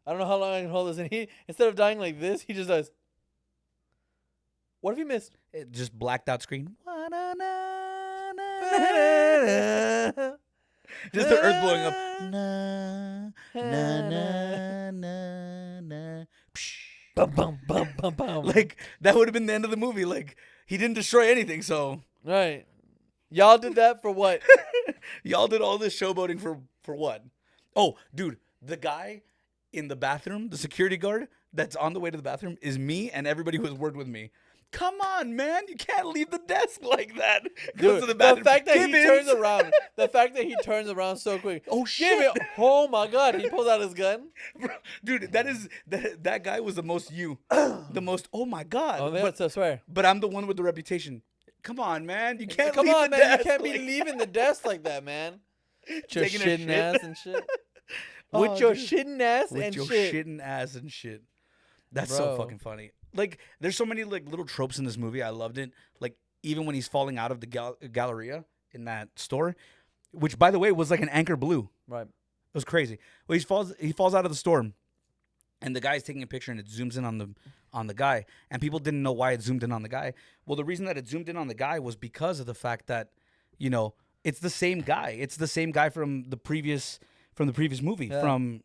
I don't know how long I can hold this, and he instead of dying like this, he just does. What if he missed? It just blacked out screen. Just the earth blowing up. Na, na, na, na, na. Bum, bum, bum, bum, bum. Like, that would have been the end of the movie. Like, he didn't destroy anything, so. Right. Y'all did that for what? Y'all did all this showboating for what? Oh, dude, the guy in the bathroom, the security guard that's on the way to the bathroom is me and everybody who has worked with me. Come on, man. You can't leave the desk like that. Goes to the bathroom. The fact that he Gibbons. turns around. The fact that he turns around so quick. Oh, Give shit. it. Oh, my God. He pulls out his gun. Bro, dude, that guy was the most the most, oh, my God. Oh, man, I swear. But I'm the one with the reputation. Come on, man. You can't Come leave on, the man. desk. You can't be like leaving the desk like that, man. With your Taking a shitting shit. ass and shit. Oh, With your dude. shitting ass with and your shit. shitting ass and shit. That's so Bro. fucking funny. Like, there's so many like little tropes in this movie. I loved it. Like, even when he's falling out of the Galleria in that store, which by the way was like an Anchor Blue. Right. It was crazy. Well, he falls out of the store, and the guy's taking a picture, and it zooms in on the guy, and people didn't know why it zoomed in on the guy. Well, the reason that it zoomed in on the guy was because of the fact that, you know, it's the same guy. It's the same guy from the previous movie. Yeah. From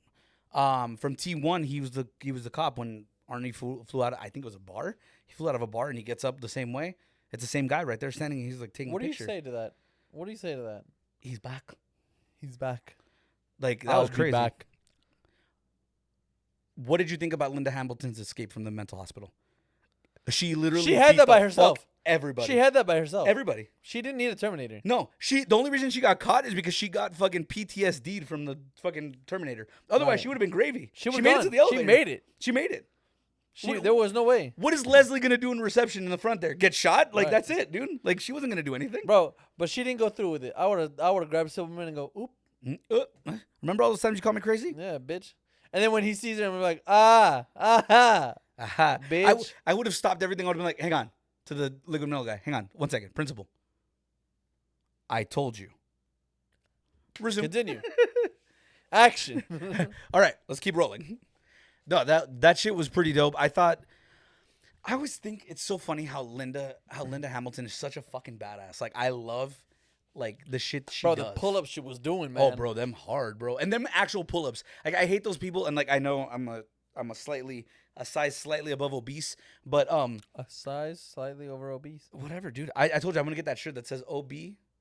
T1, he was the cop when Arnie flew out. I think it was a bar. He flew out of a bar and he gets up the same way. It's the same guy right there standing. He's like taking What a do you picture. say to that? What do you say to that? He's back. He's back. Like, that I'll was be crazy. back. What did you think about Linda Hamilton's escape from the mental hospital? She literally She had beat that by the herself. fuck Everybody. She had that by herself. everybody. She didn't need a Terminator. No, the only reason she got caught is because she got fucking PTSD'd from the fucking Terminator. Otherwise, Right. she would have been gravy. She was made it gone. to the elevator. She made it. She made it. There was no way. What is Leslie gonna do in reception in the front there? Get shot? Like, Right. that's it, dude. Like, she wasn't gonna do anything. Bro, but she didn't go through with it. I would have grabbed Silverman and go, oop, Remember all those times you called me crazy? yeah, bitch. And then when he sees her, I'm like, aha, Aha. bitch. I would have stopped everything. I would have been like, hang on. To the liquid metal guy. Hang on. 1 second. Principal. I told you. Resume. Continue. Action. All right. Let's keep rolling. No, that shit was pretty dope. I always think it's so funny how Linda Hamilton is such a fucking badass. Like, I love like the shit she Bro, does. the pull-up she was doing, man. Oh, bro, them hard, bro. And them actual pull-ups. Like, I hate those people, and like I know I'm a size slightly above obese, but A size slightly over obese. whatever, dude. I told you I'm gonna get that shirt that says OB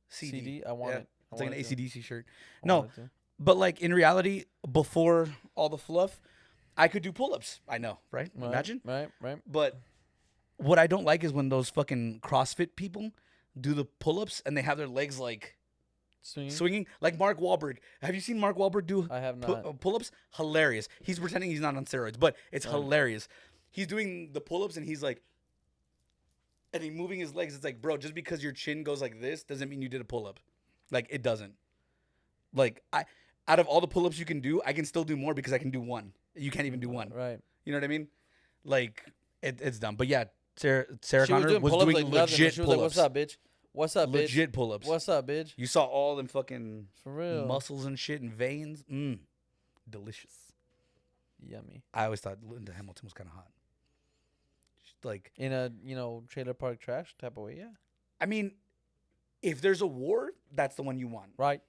CD, I want it. I It's like an want it too. AC/DC shirt. I No, wanted to. but like in reality, before all the fluff, I could do pull-ups. I know, right? Right, Imagine. Right. But what I don't like is when those fucking CrossFit people do the pull-ups and they have their legs like swinging. Like Mark Wahlberg. Have you seen Mark Wahlberg do I have not. pull-ups? Hilarious. He's pretending he's not on steroids, but it's Right. hilarious. He's doing the pull-ups and he's like, and he moving his legs. It's like, bro, just because your chin goes like this doesn't mean you did a pull-up. Like, it doesn't. Like, out of all the pull-ups you can do, I can still do more because I can do one. You can't even do one. Right. You know what I mean? Like, it's dumb. But yeah, Sarah She was Connor doing was pull-ups doing like nothing. legit She was like, pull-ups. "What's up, bitch? What's up, bitch? Legit pull-ups. What's up, bitch? You saw all them fucking For real. muscles and shit and veins. Delicious. Yummy. I always thought Linda Hamilton was kind of hot. She's like, In a trailer park trash type of way, yeah. I mean, if there's a war, that's the one you want. Right.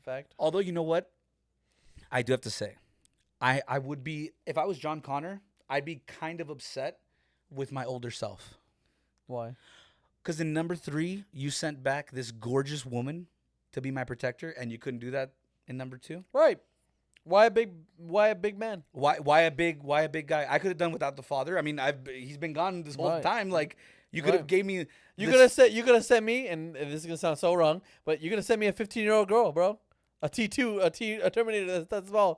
Fact. Although, you know what? I do have to say, I would be, if I was John Connor, I'd be kind of upset with my older self. Why? Because in number 3, you sent back this gorgeous woman to be my protector, and you couldn't do that in number 2. Right. Why a big man? Why a big guy? I could have done without the father. I mean, he's been gone this whole Right. time. Like, you could have Right. gave me. You could have sent me, and this is gonna sound so wrong, but you're gonna send me a 15-year-old girl, bro. A T2, a Terminator that's small.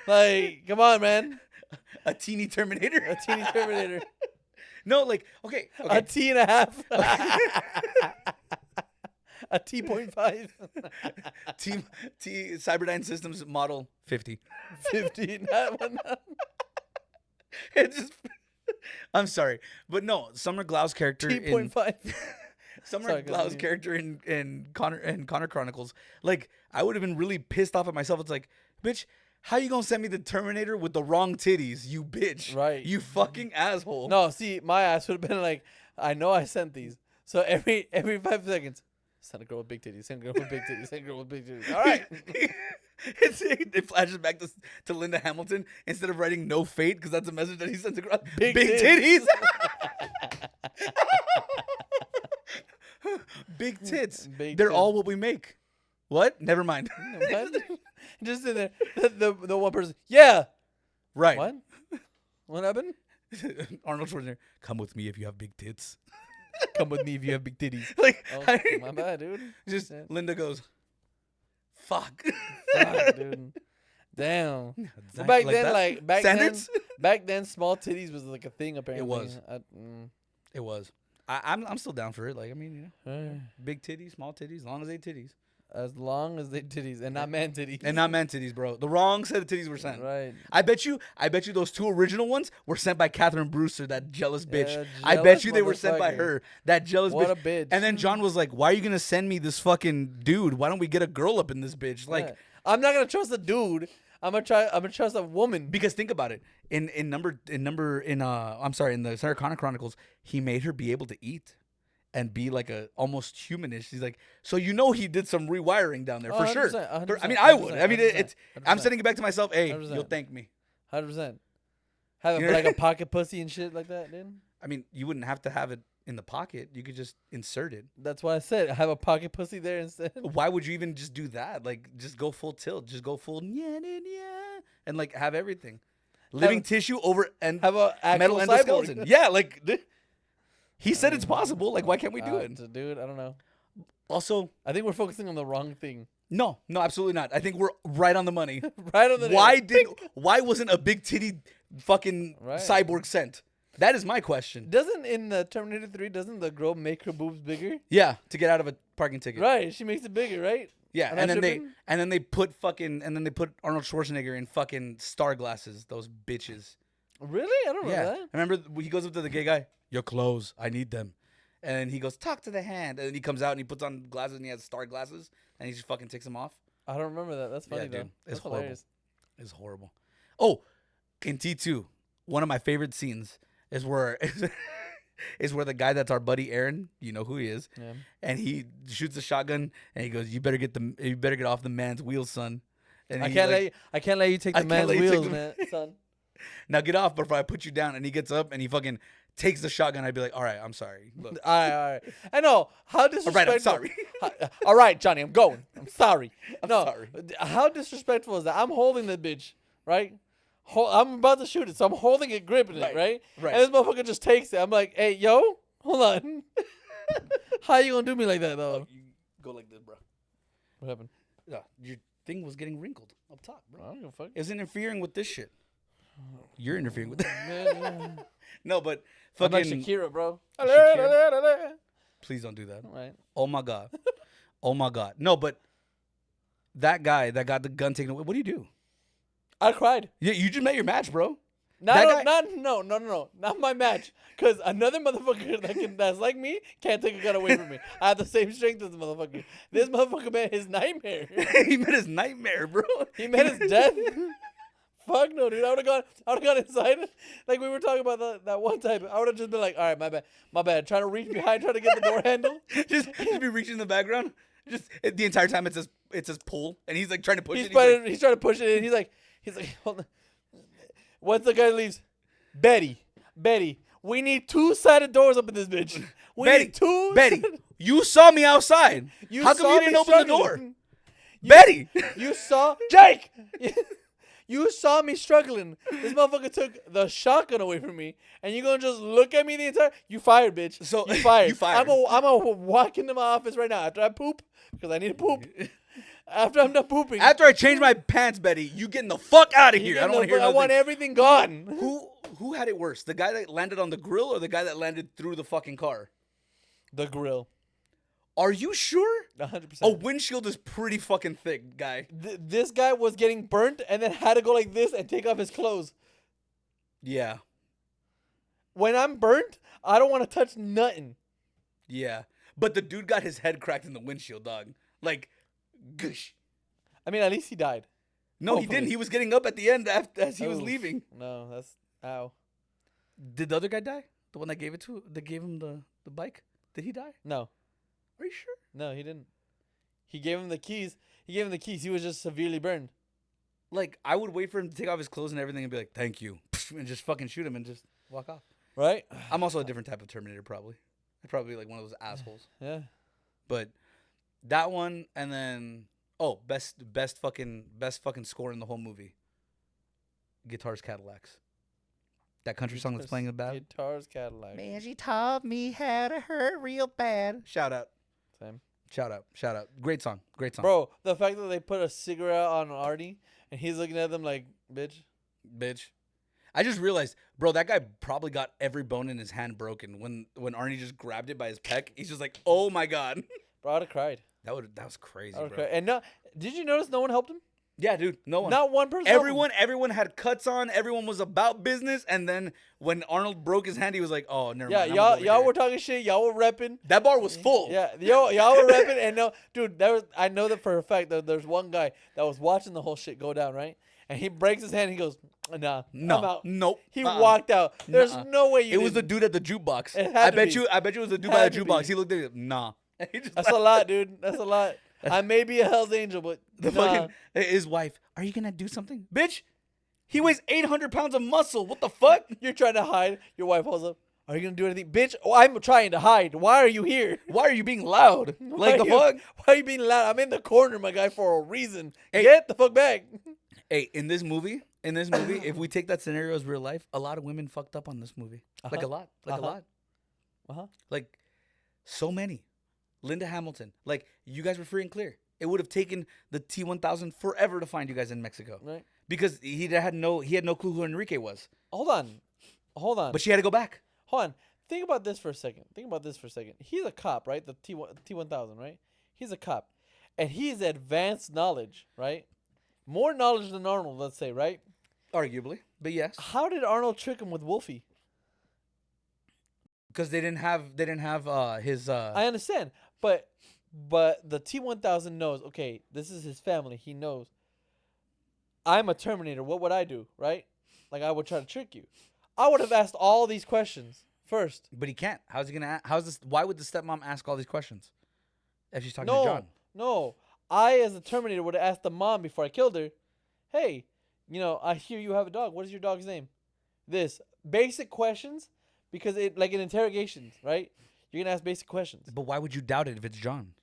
Like, come on, man. a teeny Terminator. A teeny Terminator. No, like, okay. A T and a half. A T.5. T Cyberdyne Systems model 50. 50. It just. I'm sorry, but no. Summer Glau's character in 3.5. Summer Sorry, Glau's continue. character in Connor Chronicles. Like, I would have been really pissed off at myself. It's like, bitch, how you gonna send me the Terminator with the wrong titties? You bitch. Right. You fucking asshole. No, see, my ass would have been like, I know I sent these. So every 5 seconds, send a girl with big titties, send a girl with big titties, send a girl with big titties. All right. It flashes back to Linda Hamilton instead of writing no fate because that's a message that he sends across. Big titties. Big tits. Big They're tits. all what we make. What? Never mind. What? Just in there, the one person, yeah. Right. What? What happened? Arnold Schwarzenegger, come with me if you have big tits. Come with me if you have big titties. Like, Oh, my bad, dude. just Yeah. Linda goes, fuck. Fuck, dude. Damn. Well, Like back that? then, Standards? back then, small titties was like a thing. Apparently, was. It was. I'm still down for it. Like, I mean, you know, big titties, small titties, as long as they titties. As long as they titties and not man titties. And not man titties, bro. The wrong set of titties were sent. Right. I bet you those two original ones were sent by Catherine Brewster, that jealous bitch. Yeah, I bet jealous you they were sent by motherfucker. her, that jealous What bitch. a bitch. And then John was like, "Why are you gonna send me this fucking dude? Why don't we get a girl up in this bitch?" Like, Yeah. I'm not gonna trust a dude. I'm gonna trust a woman. because think about it. In the Sarah Connor Chronicles, he made her be able to eat and be like a almost humanish. He's like, so you know he did some rewiring down there for sure. 100%, I mean, I would. 100%, I mean, it's. I'm 100%. sending it back to myself. Hey, 100%. you'll thank me. 100%. Have You know- like a pocket pussy and shit like that, dude. I mean, you wouldn't have to have it in the pocket. You could just insert it. That's why I said have a pocket pussy there instead. Why would you even just do that? Like, just go full tilt. Just go full and like have everything. Living tissue over and Have a metal actual endoskeleton. cyborg. Yeah, like he said it's possible. Like, why can't we do it? Dude, I don't know. Also, I think we're focusing on the wrong thing. no, absolutely not. I think we're right on the money. Right on the Why wasn't a big titty fucking Right. cyborg sent? That is my question. Doesn't in the Terminator 3 doesn't the girl make her boobs bigger? Yeah, to get out of a parking ticket. Right, she makes it bigger, right? Yeah, Am I and then tripping? they put Arnold Schwarzenegger in fucking star glasses. Those bitches. Really? I don't know Yeah, that. I remember he goes up to the gay guy. Your clothes, I need them. And he goes, talk to the hand. And then he comes out and he puts on glasses and he has star glasses and he just fucking takes them off. I don't remember that. That's funny Yeah, though. dude, it's That's horrible. hilarious. It's horrible. Oh, in T2, one of my favorite scenes is where the guy that's our buddy Aaron, you know who he is, Yeah. and he shoots a shotgun and he goes, "You better get off the man's wheels, son." And I he's can't like, I can't let you take I the can't man's let you take wheels, the- man, son. Now get off before I put you down. And he gets up and he fucking takes the shotgun. I'd be like, all right, I'm sorry. Look. All right. I know. How All disrespectful. right, I'm sorry. All right, Johnny, I'm going. I'm sorry. I'm no, sorry. How disrespectful is that? I'm holding the bitch, right? I'm about to shoot it, so I'm holding it, gripping it, right? right. And this motherfucker just takes it. I'm like, hey, yo, hold on. How you gonna do me like that, though? You go like this, bro. What happened? Yeah, your thing was getting wrinkled up top, I bro. don't give a fuck. It's interfering with this shit. You're interfering with that. Man, No, but I'm like fucking Shakira, bro. Shakira? Please don't do that. All right. Oh my god. Oh my god. No, but that guy that got the gun taken away. What do you do? I cried. Yeah, you just met your match, bro. No, That not my match. Cause another motherfucker that's like me can't take a gun away from me. I have the same strength as the motherfucker. This motherfucker met his nightmare. He met his nightmare, bro. He met his death. Fuck no, dude. I would have gone inside. Like we were talking about that one time. I would have just been like, all right, my bad. Trying to reach behind, trying to get the door handle. just be reaching in the background. Just the entire time it says pull, and he's like trying to push it. He's trying to push it in. He's like, hold on. Once the guy leaves, Betty, we need 2-sided doors up in this bitch. We need two. Betty, you saw me outside. How come saw you didn't me open the door? struggling. Betty, You saw Jake. You saw me struggling. This motherfucker took the shotgun away from me, and you gonna just look at me the entire? You fired, bitch. So you fired. you fired. I'm gonna walk into my office right now after I poop because I need to poop. After I'm done pooping. After I change my pants, Betty, you getting the fuck out of you here. I get don't want to hear I want nothing. everything gone. Who had it worse? The guy that landed on the grill or the guy that landed through the fucking car? The grill. Are you sure? 100%. A windshield is pretty fucking thick, guy. This guy was getting burnt and then had to go like this and take off his clothes. Yeah. when I'm burnt, I don't want to touch nothing. Yeah. But the dude got his head cracked in the windshield, dog. Like, goosh. I mean, at least he died. No, he Hopefully. didn't. He was getting up at the end as he was Oof. leaving. No, that's ow. Did the other guy die? The one that gave him the bike? Did he die? No, Are you sure? no, he didn't. He gave him the keys. He was just severely burned. Like, I would wait for him to take off his clothes and everything and be like, thank you. And just fucking shoot him and just walk off. Right? I'm also a different type of Terminator, probably. I'd probably be like one of those assholes. Yeah. But that one, and then best fucking score in the whole movie. Guitars, Cadillacs. That country song that's playing in the back. Guitars, Cadillac. Man, she taught me how to hurt real bad. Shout out. Same. Shout out. Great song. Bro, the fact that they put a cigarette on Artie and he's looking at them like, bitch. I just realized, bro, that guy probably got every bone in his hand broken when Arnie just grabbed it by his pec. He's just like, oh my god. Bro, I'd have cried. That was crazy, bro. And no, did you notice no one helped him? Yeah, dude, no one. Not one person. helped him. Everyone had cuts on. Everyone was about business. And then when Arnold broke his hand, he was like, "Oh, never mind." Y'all were talking shit. Y'all were repping. That bar was full. Yeah, y'all were repping. And no, dude, I know that for a fact that there's one guy that was watching the whole shit go down, right? And he breaks his hand. He goes, "Nah, I'm out." Nope. He walked out. There's no way you. It was the dude at the jukebox. It had to be. I bet you it was the dude by the Had to jukebox. be. He looked at it. Nah. He just That's a lot, dude. That's a lot. I may be a Hell's Angel, but the fucking his wife. Are you gonna do something, bitch? He weighs 800 pounds of muscle. What the fuck? You're trying to hide. Your wife holds up. Are you gonna do anything, bitch? Oh, I'm trying to hide. Why are you here? Why are you being loud? Like the fuck? Why are you being loud? I'm in the corner, my guy, for a reason. Hey. Get the fuck back. Hey, in this movie, if we take that scenario as real life, a lot of women fucked up on this movie. Like a lot. A lot. Like so many. Linda Hamilton. Like, you guys were free and clear. It would have taken the T-1000 forever to find you guys in Mexico. Right. Because he had no clue who Enrique was. Hold on. But she had to go back. Hold on. Think about this for a second. He's a cop, right? The T-1000, right? He's a cop. And he's advanced knowledge, right? More knowledge than Arnold, let's say, right? Arguably. But yes. How did Arnold trick him with Wolfie? Because they didn't have his I understand. But the T-1000 knows, okay, this is his family. He knows. I'm a Terminator. What would I do, right? Like, I would try to trick you. I would have asked all these questions first. But he can't. How's he gonna? Why would the stepmom ask all these questions if she's talking to John? No. I, as a Terminator, would have asked the mom before I killed her, hey, I hear you have a dog. What is your dog's name? This. Basic questions, because like in interrogations, right? You're going to ask basic questions. But why would you doubt it if it's John?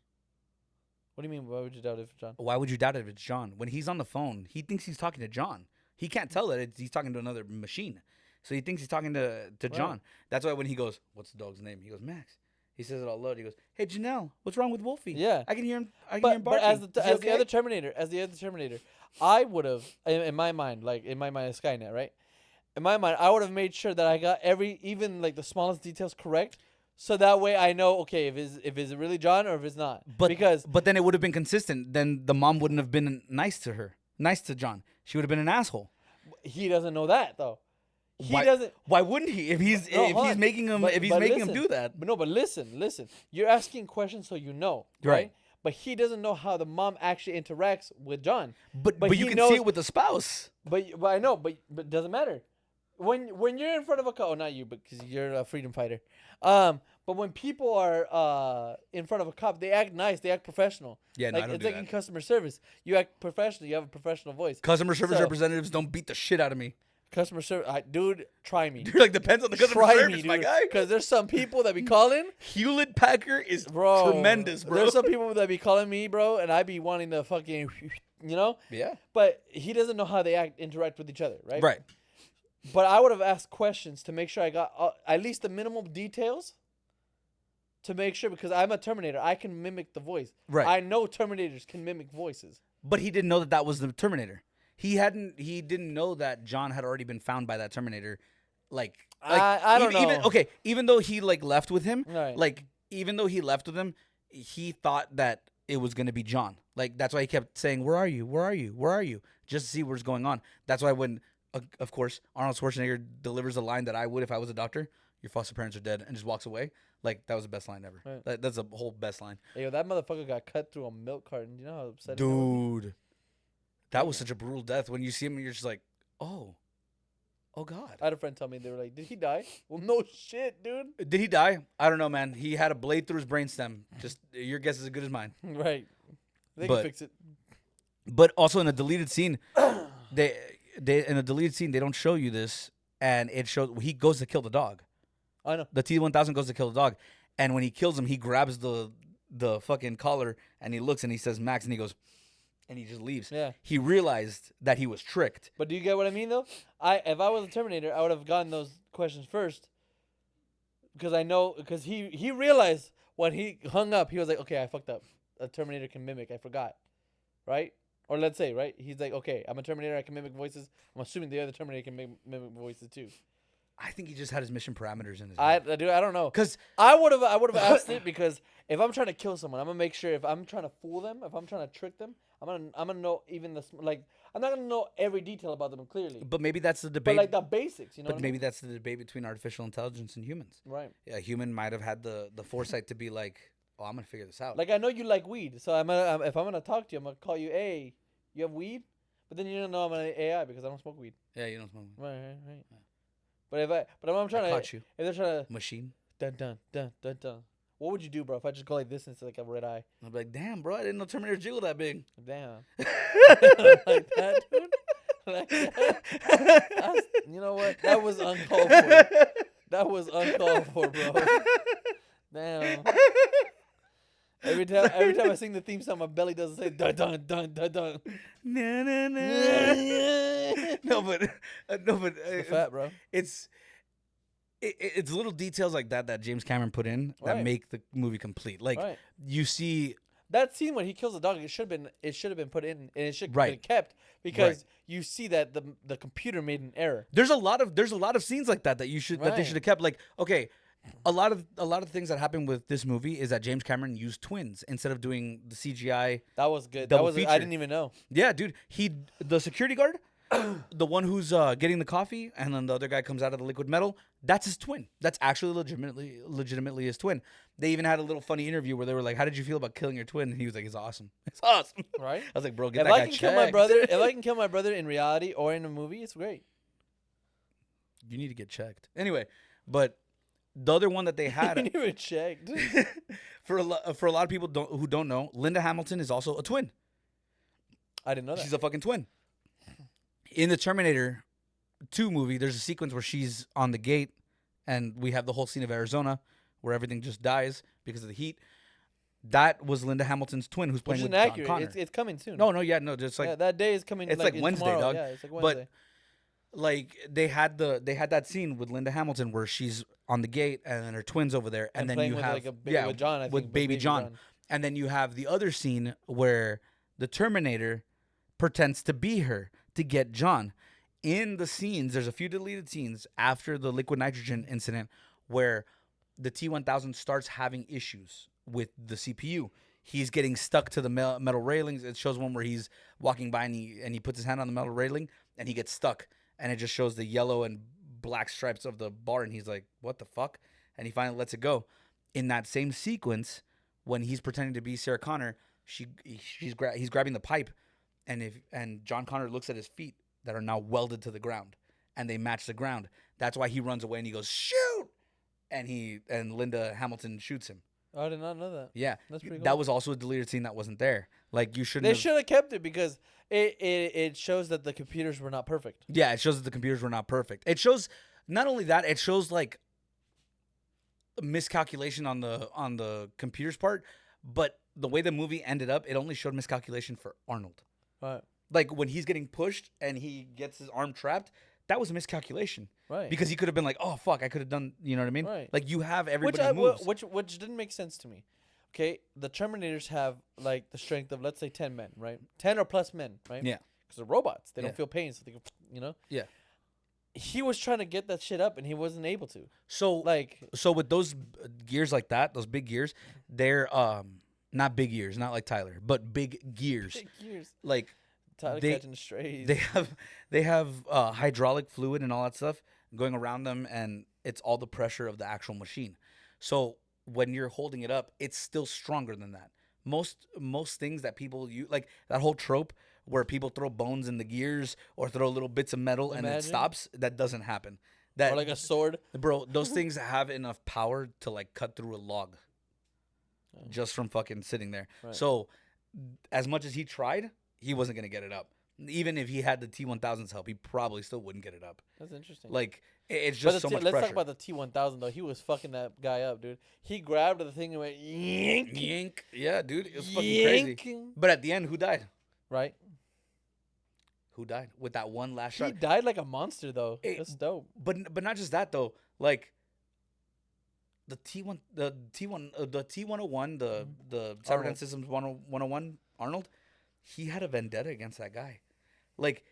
What do you mean, why would you doubt it if it's John? Why would you doubt it if it's John? When he's on the phone, he thinks he's talking to John. He can't tell that he's talking to another machine. So he thinks he's talking to John. Right. That's why when he goes, what's the dog's name? He goes, Max. He says it all loud. He goes, hey, Janelle, what's wrong with Wolfie? Yeah. I can hear him barking. But as Is he the other Terminator, I would have, in my mind, as Skynet, right? In my mind, I would have made sure that I got even like the smallest details correct. So that way I know, okay, if it's really John or if it's not. But then it would have been consistent. Then the mom wouldn't have been nice to John. She would have been an asshole. He doesn't know that though. Why wouldn't he? If he's making him do that. But listen. You're asking questions so you know, right? But he doesn't know how the mom actually interacts with John. But you can see it with the spouse. But I know, but it doesn't matter. When you're in front of a cop, not you, because you're a freedom fighter. But when people are in front of a cop, they act nice, they act professional. Yeah, no, I don't it's do like that. in customer service. You act professional. You have a professional voice. Customer service representatives don't beat the shit out of me. Customer service, dude, try me. Dude, like depends on the customer service, my guy. Because there's some people that be calling. Hewlett Packard is tremendous, bro. There's some people that be calling me, bro, and I be wanting to fucking, Yeah. But he doesn't know how they interact with each other, right? Right. But I would have asked questions to make sure I got at least the minimum details. To make sure, because I'm a Terminator, I can mimic the voice. Right. I know Terminators can mimic voices. But he didn't know that was the Terminator. He didn't know that John had already been found by that Terminator. I don't know. Even though he left with him, right. Even though he left with him, he thought that it was gonna be John. That's why he kept saying, "Where are you? Where are you? Where are you?" Just to see what's going on. That's why when, of course, Arnold Schwarzenegger delivers a line that I would if I was a doctor. your foster parents are dead," and just walks away. Like, that was the best line ever. Right. That's a whole best line. Hey, yo, that motherfucker got cut through a milk carton. You know how upsetting that would be? Dude, that was Damn. such a brutal death. When you see him, you're just like, oh God. I had a friend tell me, they were like, "Did he die?" Well, no shit, dude. Did he die? I don't know, man. He had a blade through his brainstem. Just your guess is as good as mine. Right. They But- can fix it. But also in a deleted scene, they in a deleted scene they don't show you this, and it shows he goes to kill the dog. I know. The T-1000 goes to kill the dog, and when he kills him, he grabs the fucking collar and he looks and he says Max, and he goes, and he just leaves. Yeah. He realized that he was tricked. But do you get what I mean, though? If I was a Terminator, I would have gotten those questions first. Because he realized when he hung up, he was like, okay, I fucked up. A Terminator can mimic. I forgot. Right? Or let's say, right? He's like, okay, I'm a Terminator. I can mimic voices. I'm assuming the other Terminator can mimic voices too. I think he just had his mission parameters in his I head. don't know. Because I would have asked it, because if I'm trying to kill someone, I'm gonna make sure, if I'm trying to fool them, if I'm trying to trick them, I'm gonna know even I'm not gonna know every detail about them clearly, but maybe that's the but debate. like the basics, you know. But what I maybe mean? that's the debate between artificial intelligence and humans. Right. Yeah, a human might have had the foresight to be like, oh, I'm gonna figure this out. Like, I know you like weed, so if I'm gonna talk to you, I'm gonna call you. Hey, you have weed? But then you don't know I'm an AI because I don't smoke weed. Yeah, you don't smoke. Right. But if I'm trying I to, caught you. if they're trying to Machine. dun, what would you do, bro? If I just go like this and it's like a red eye? I'm like, damn, bro, I didn't know Terminator jiggle that big. Damn. Like that, dude. Like that. You know what? That was uncalled for. That was uncalled for, bro. Damn. Every time I sing the theme song, my belly doesn't say dun dun dun dun dun. Na, na, na. no, but The fat, bro. it's little details like that James Cameron put in that Right. make the movie complete. Like, Right. you see, That scene when he kills the dog, it should have been put in, and it should have Right. been kept, because Right. you see that the computer made an error. there's a lot of scenes like that you should that they Right. should have kept. Like, okay, a lot of things that happen with this movie is that James Cameron used twins instead of doing the CGI. That was good. Double I feature. didn't even know. Yeah, dude, the security guard, the one who's getting the coffee, and then the other guy comes out of the liquid metal. That's his twin. That's actually legitimately his twin. They even had a little funny interview where they were like, "How did you feel about killing your twin?" And he was like, "It's awesome. It's awesome." Right? I was like, "Bro, get If that I guy can kill my checked." brother, if I can kill my brother in reality or in a movie, it's great. You need to get checked. Anyway, but the other one that they I had didn't even checked. for a lot of people who don't know, Linda Hamilton is also a twin. I didn't know that. She's a fucking twin. In the Terminator 2 movie, there's a sequence where she's on the gate, and we have the whole scene of Arizona where everything just dies because of the heat. That was Linda Hamilton's twin, who's Which playing is with John inaccurate. Connor. It's coming soon. No, just like yeah, that day is coming. it's like Wednesday, tomorrow. dog. Yeah, it's like But- Wednesday. like they had that scene with Linda Hamilton where she's on the gate and then her twins over there, and then playing you with have like with John. I think, with baby John. And then you have the other scene where the Terminator pretends to be her to get John. In the scenes, there's a few deleted scenes after the liquid nitrogen incident where the T-1000 starts having issues with the CPU. He's getting stuck to the metal railings. It shows one where he's walking by and he puts his hand on the metal railing and he gets stuck. And it just shows the yellow and black stripes of the bar. And he's like, what the fuck? And he finally lets it go. In that same sequence, when he's pretending to be Sarah Connor, he's grabbing the pipe. And John Connor looks at his feet that are now welded to the ground. And they match the ground. That's why he runs away and he goes, shoot! And Linda Hamilton shoots him. I did not know that. Yeah. That's pretty cool. That was also a deleted scene that wasn't there. Like, you shouldn't They have... should have kept it because it shows that the computers were not perfect. Yeah, it shows that the computers were not perfect. It shows not only that, it shows like miscalculation on the computer's part, but the way the movie ended up, it only showed miscalculation for Arnold. Right. Like when he's getting pushed and he gets his arm trapped, that was a miscalculation. Right. Because he could have been like, "Oh fuck, I could have done," you know what I mean? Right. Like you have everybody moves. Which didn't make sense to me. Okay, the Terminators have like the strength of, let's say, 10 men, right? 10 or plus men, right? Yeah. Because they're robots. They Yeah. don't feel pain, so they can, Yeah. He was trying to get that shit up, and he wasn't able to. So with those gears like that, those big gears, they're not big gears, not like Tyler, but big gears. Big gears. Like Tyler they- catching the strays. they have hydraulic fluid and all that stuff going around them, and It's all the pressure of the actual machine. So when you're holding it up, it's still stronger than that. Most things that people use, like that whole trope where people throw bones in the gears or throw little bits of metal and it Imagine. stops, that doesn't happen. Or That like a sword. bro, those things have enough power to like cut through a log just from fucking sitting there. Right. So as much as he tried, he wasn't gonna get it up. Even if he had the T1000's help, he probably still wouldn't get it up. That's interesting. Like it's But just so much let's pressure. talk about the T1000 though. He was fucking that guy up, dude. He grabbed the thing and went yank, Yank, yeah, dude, it was fucking crazy. yanking. But at the end, who died? Right. Who died with that one last He shot? died like a monster though. It- That's dope. But not just that though. Like the T101, the Cyber Arnold. Systems 101 Arnold, he had a vendetta against that guy. Like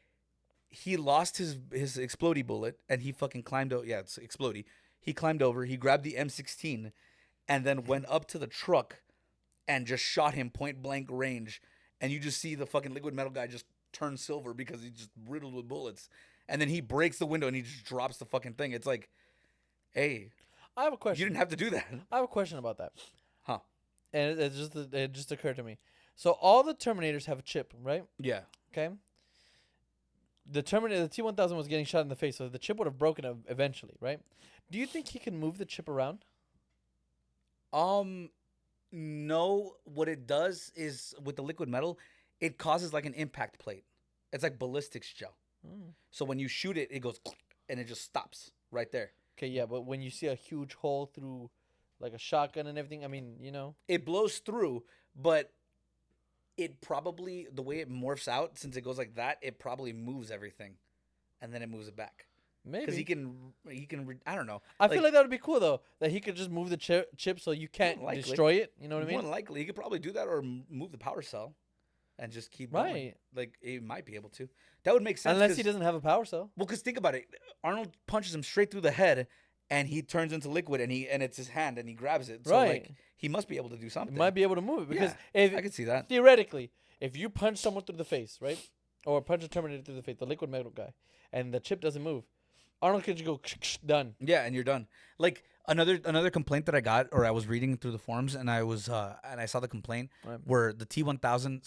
he lost his explodey bullet and he fucking climbed out. Yeah, it's explodey. He climbed over. He grabbed the M16 and then went up to the truck and just shot him point blank range. And you just see the fucking liquid metal guy just turn silver because he's just riddled with bullets. And then he breaks the window and he just drops the fucking thing. It's like, hey, I have a question. you didn't have to do that. I have a question about that. Huh. And it just occurred to me. So all the Terminators have a chip, right? Yeah. Okay. The T1000 was getting shot in the face, so the chip would have broken eventually, right? Do you think he can move the chip around? No. What it does is with the liquid metal, it causes like an impact plate. It's like ballistics gel. So when you shoot it, it goes and it just stops right there. Okay, yeah, but when you see a huge hole through, like a shotgun and everything, I mean, It blows through, but it probably, the way it morphs out, since it goes like that, it probably moves everything, and then it moves it back. maybe Because I don't know. I feel like that would be cool though, that he could just move the chip so you can't Likely. destroy it. You know what I More mean? than likely, he could probably do that or move the power cell, and just keep going. Right. Like he might be able to. That would make sense. Unless he doesn't have a power cell. Well, because think about it. Arnold punches him straight through the head, and he turns into liquid, and it's his hand, and he grabs it. So Right. like he must be able to do It something. might be able to move it because I can see that. theoretically, if you punch someone through the face, right, or punch a Terminator through the face, the liquid metal guy, and the chip doesn't move, Arnold could just go done. Yeah, and you're done. Like another complaint that I got, or I was reading through the forums, and I saw the complaint Right. where the T1000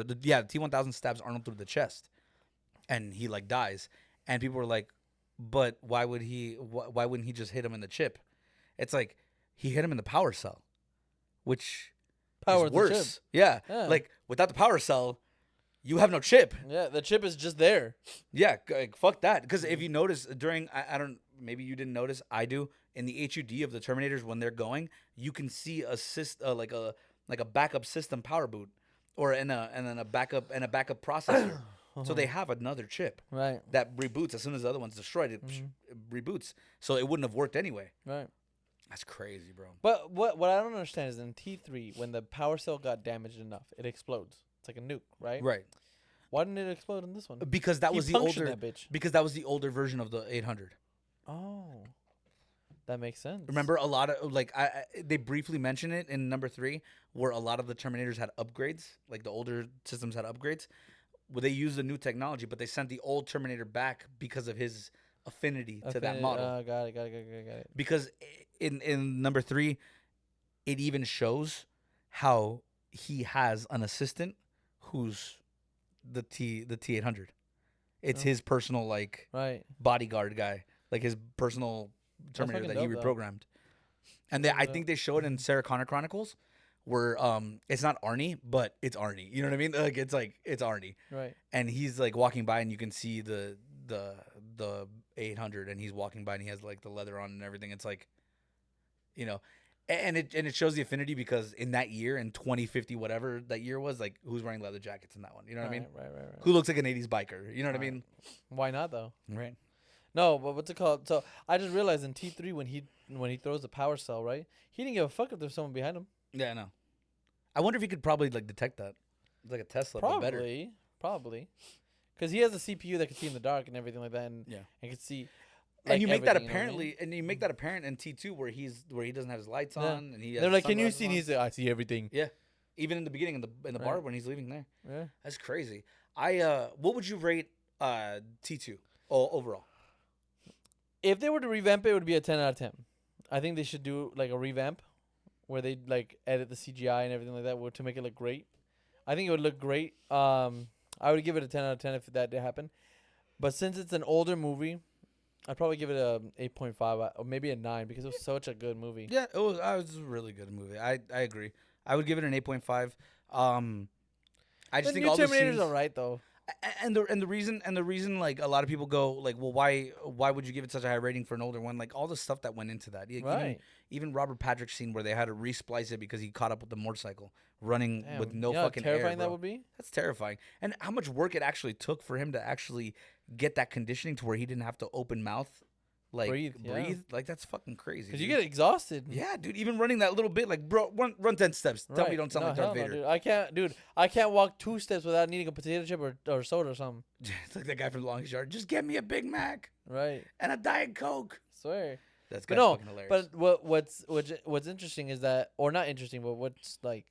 the T1000 stabs Arnold through the chest, and he like dies, and people were like, but why wouldn't he just hit him in the chip? It's like he hit him in the power cell, which Power is the chip. worse. Yeah, Yeah. like without the power cell, you have no chip. Yeah, the chip is just there. Yeah, like, fuck that. Because if you notice during, I don't, maybe you didn't notice, I do, in the HUD of the Terminators when they're going, you can see like a backup system power boot, or and then a backup processor. So they have another chip Right. that reboots as soon as the other one's destroyed. It reboots, so it wouldn't have worked anyway. Right. That's crazy, bro. But what I don't understand is in T3 when the power cell got damaged enough, it explodes. It's like a nuke, right? Right. Why didn't it explode in this one? Because that He was the punctured older. that bitch. Because that was the older version of the 800. Oh, that makes sense. Remember, a lot of they briefly mention it in number 3, where a lot of the Terminators had upgrades, like the older systems had upgrades. Well, they used the new technology, but they sent the old Terminator back because of his affinity to that model. Got it. Because in number 3, it even shows how he has an assistant who's the T800. It's his personal Right. bodyguard guy, like his personal Terminator that he fucking dope, reprogrammed. And I think they show it in Sarah Connor Chronicles, where it's not Arnie, but it's Arnie. You know what I mean? Like it's Arnie, Right. and he's like walking by, and you can see the 800, and he's walking by, and he has like the leather on and everything. It's like, and it shows the affinity because in that year, in 2050, whatever that year was, like who's wearing leather jackets in that one? You know what I mean? Right. Who looks like an 80s biker? You know what I mean? Why not though? Right. No, but what's it called? So I just realized in T3 when he throws the power cell, right? He didn't give a fuck if there's someone behind him. Yeah, I know. I wonder if he could probably like detect that. It's like a Tesla, but better. Probably, because he has a CPU that can see in the dark and everything like that, and Yeah. and can see. And you make that everything, you know what I mean? and you make that apparent in T2 where he doesn't have his lights Yeah. on and he has They're like, "Can you sunglasses see?" And on. he's like, "I see everything." Yeah. Even in the beginning in the bar Right. when he's leaving there. Yeah. That's crazy. What would you rate T2 overall? If they were to revamp it, it would be a 10 out of 10. I think they should do like a revamp where they like edit the CGI and everything like that to make it look great. I think it would look great. I would give it a 10 out of 10 if that did happen. But since it's an older movie, I'd probably give it a 8.5 or maybe a 9 because it was such a good movie. Yeah, it was a really good movie. I agree. I would give it an 8.5. I just The think new all the Terminator's scenes, alright though. and the reason like a lot of people go like, well, why would you give it such a high rating for an older one? Like all the stuff that went into that. Right. Even Robert Patrick's scene where they had to resplice it because he caught up with the motorcycle running Damn, with no you know how fucking terrifying air, that bro. would be. That's terrifying. And how much work it actually took for him to actually get that conditioning to where he didn't have to open mouth, like Breathe, yeah. Like that's fucking crazy. Because you dude. get exhausted. Yeah, dude. Even running that little bit, like, bro, run 10 steps. Tell me you don't sound No, like Darth hell no, Vader. dude. I can't walk 2 steps without needing a potato chip or soda or something. It's like that guy from The Longest Yard. Just get me a Big Mac Right. and a Diet Coke. Swear. That's But no, fucking hilarious. but what's interesting is that, or not interesting, but what's like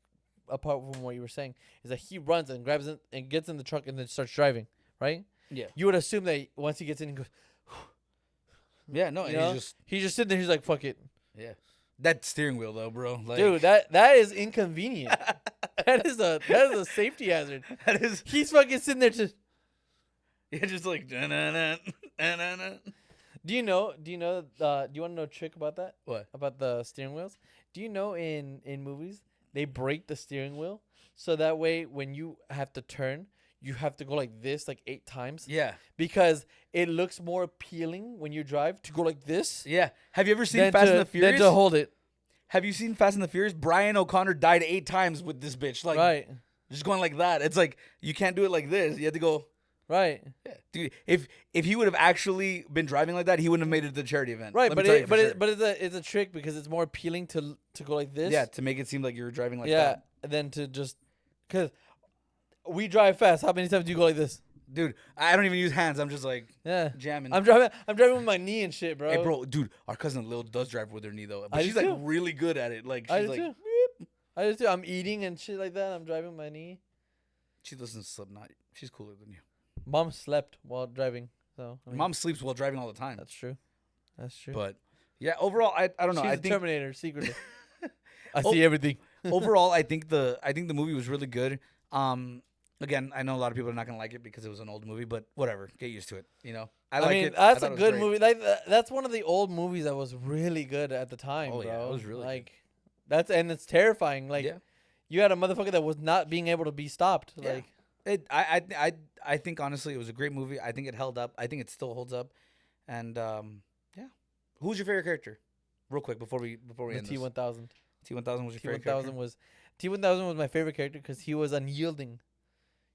apart from what you were saying is that he runs and grabs it and gets in the truck and then starts driving. Right. Yeah. You would assume that once he gets in, he goes. Yeah, no, You and know? he's just sitting there. He's like, "Fuck it, yeah. That steering wheel though, bro. Like, dude." That is inconvenient. that is a safety hazard. that is He's fucking sitting there just. yeah, just like da-na-na, da-na-na. Do you want to know a trick about that? What? About the steering wheels? Do you know in movies they break the steering wheel so that way when you have to turn, you have to go like this like 8 times? Yeah. Because it looks more appealing when you drive to go like this. Yeah. Have you ever seen Than Fast and the than Furious? to hold it. Have you seen Fast and the Furious? Brian O'Connor died 8 times with this bitch. Like, Right. just going like that. It's like you can't do it like this. You have to go. Right. Yeah, dude. If he would have actually been driving like that, he wouldn't have made it to the charity event. Right, Let me but tell you for sure. it's a trick because it's more appealing to go like this. Yeah, to make it seem like you're driving like yeah, that. than to just cuz we drive fast. How many times do you go like this? Dude, I don't even use hands. I'm just like Yeah. jamming. I'm driving with my knee and shit, bro. Hey, bro, dude, our cousin Lil does drive with her knee though, but I do she's like too. really good at it. Like I she's do like too. I just do. I'm eating and shit like that. I'm driving with my knee. she listens to Slipknot. She's cooler than you. Mom slept while driving, so I mean, Mom sleeps while driving all the time. That's true. That's true. But yeah, overall, I don't know. She's I a think Terminator secretly. I Oh. see everything. overall, I think the movie was really good. Again, I know a lot of people are not gonna like it because it was an old movie, but whatever, get used to it. You know, I like mean, it. that's I a thought it was good great. movie. Like that's one of the old movies that was really good at the time, Oh, bro. yeah, it was really like and it's terrifying. Like Yeah. you had a motherfucker that was not being able to be stopped. Yeah. Like I think honestly it was a great movie. I think it held up. I think it still holds up. And yeah, who's your favorite character? Real quick before we the end T1000. this. T1000 was your favorite T1000 character. was T1000 was my favorite character because he was unyielding.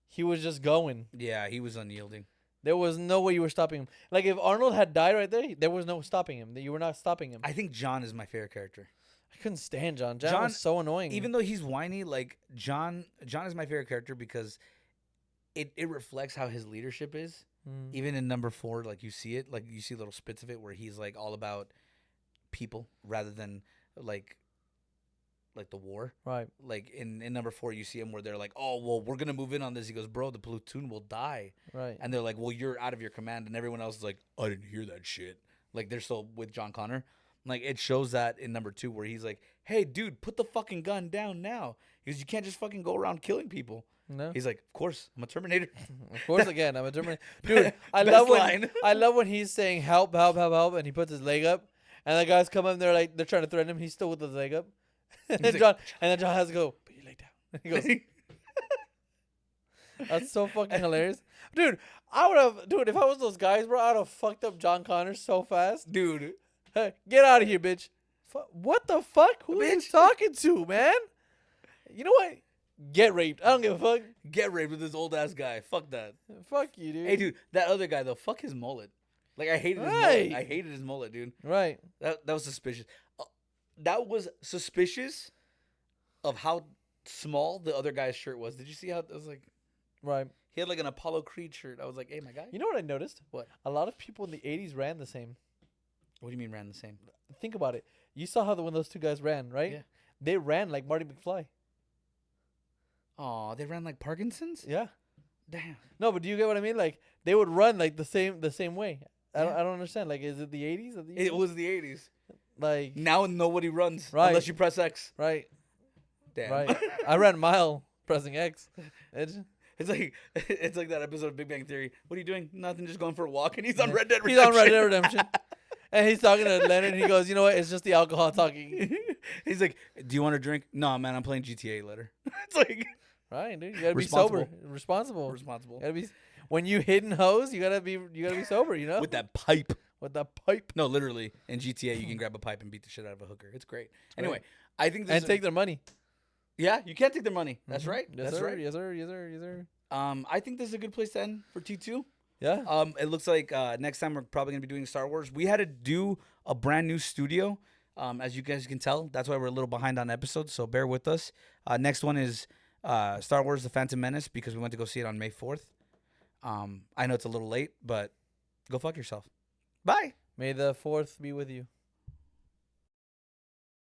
He was just going. Yeah, he was unyielding. There was no way you were stopping him. Like if Arnold had died right there was no stopping him. You were not stopping him. I think John is my favorite character. I couldn't stand John. John John- was so annoying. Even though he's whiny, like John is my favorite character because it reflects how his leadership is. Mm. Even in number 4, like you see it, like you see little spits of it where he's like all about people rather than like the war. Right. Like in number 4, you see him where they're like, oh well, we're gonna move in on this. He goes, bro, the platoon will die. Right. And they're like, well, you're out of your command, and everyone else is like, I didn't hear that shit. Like they're still with John Connor. Like it shows that in number 2 where he's like, hey dude, put the fucking gun down now. Because you can't just fucking go around killing people. No. He's like, of course, I'm a Terminator. Of course, again, I'm a Terminator. Dude, I Best love when line. I love when he's saying help, help, help, help, and he puts his leg up, and the guys come up and they're trying to threaten him. He's still with his leg up, and then He's like, John has to go, put your leg down. He goes, that's so fucking hilarious, dude. If I was those guys, bro, I would have fucked up John Connor so fast. dude. Hey, get out of here, bitch. What the fuck? Who are you Bitch. talking to, man? You know what? Get raped. I don't give a fuck. Get raped with this old ass guy. Fuck that. Fuck you, dude. Hey, dude, that other guy though. Fuck his mullet. Like I hated his mullet. Right. I hated his mullet, dude. Right. That was suspicious. That was suspicious of how small the other guy's shirt was. Did you see how it was like? Right. He had like an Apollo Creed shirt. I was like, hey, my guy. You know what I noticed? What? A lot of people in the 80s ran the same. What do you mean ran the same? Think about it. You saw how when those two guys ran, right? Yeah. They ran like Marty McFly. Oh, they ran like Parkinson's? Yeah. Damn. No, but do you get what I mean? Like they would run like the same way. I don't understand. Like, is it the 80s? It was the 80s. Like Now nobody runs Right. unless you press X. right, Damn. right. I ran a mile pressing X. It's, It's like that episode of Big Bang Theory. What are you doing? Nothing, just going for a walk. And he's on Red Dead he's Redemption. on Red Dead Redemption, and he's talking to Leonard. And he goes, "You know what? It's just the alcohol talking." He's like, "Do you want to drink?" No, man, I'm playing GTA later. It's like Right, dude. You gotta be Responsible. sober, responsible. responsible You gotta be when you hitting hoes. You gotta be sober. You know, with that pipe. with the pipe No, literally, in GTA, you can grab a pipe and beat the shit out of a hooker. It's great. Anyway, great. I think this and is take their money. yeah, you can't take their money. That's Mhm. right. Yes, That's sir. right. Yes, sir. Yes, sir. Yes, sir. I think this is a good place to end for T2. Yeah. It looks like next time we're probably gonna be doing Star Wars. We had to do a brand new studio. As you guys can tell, that's why we're a little behind on episodes. So bear with us. Next one is Star Wars: The Phantom Menace because we went to go see it on May 4th. I know it's a little late, but go fuck yourself. Bye. May the 4th be with you.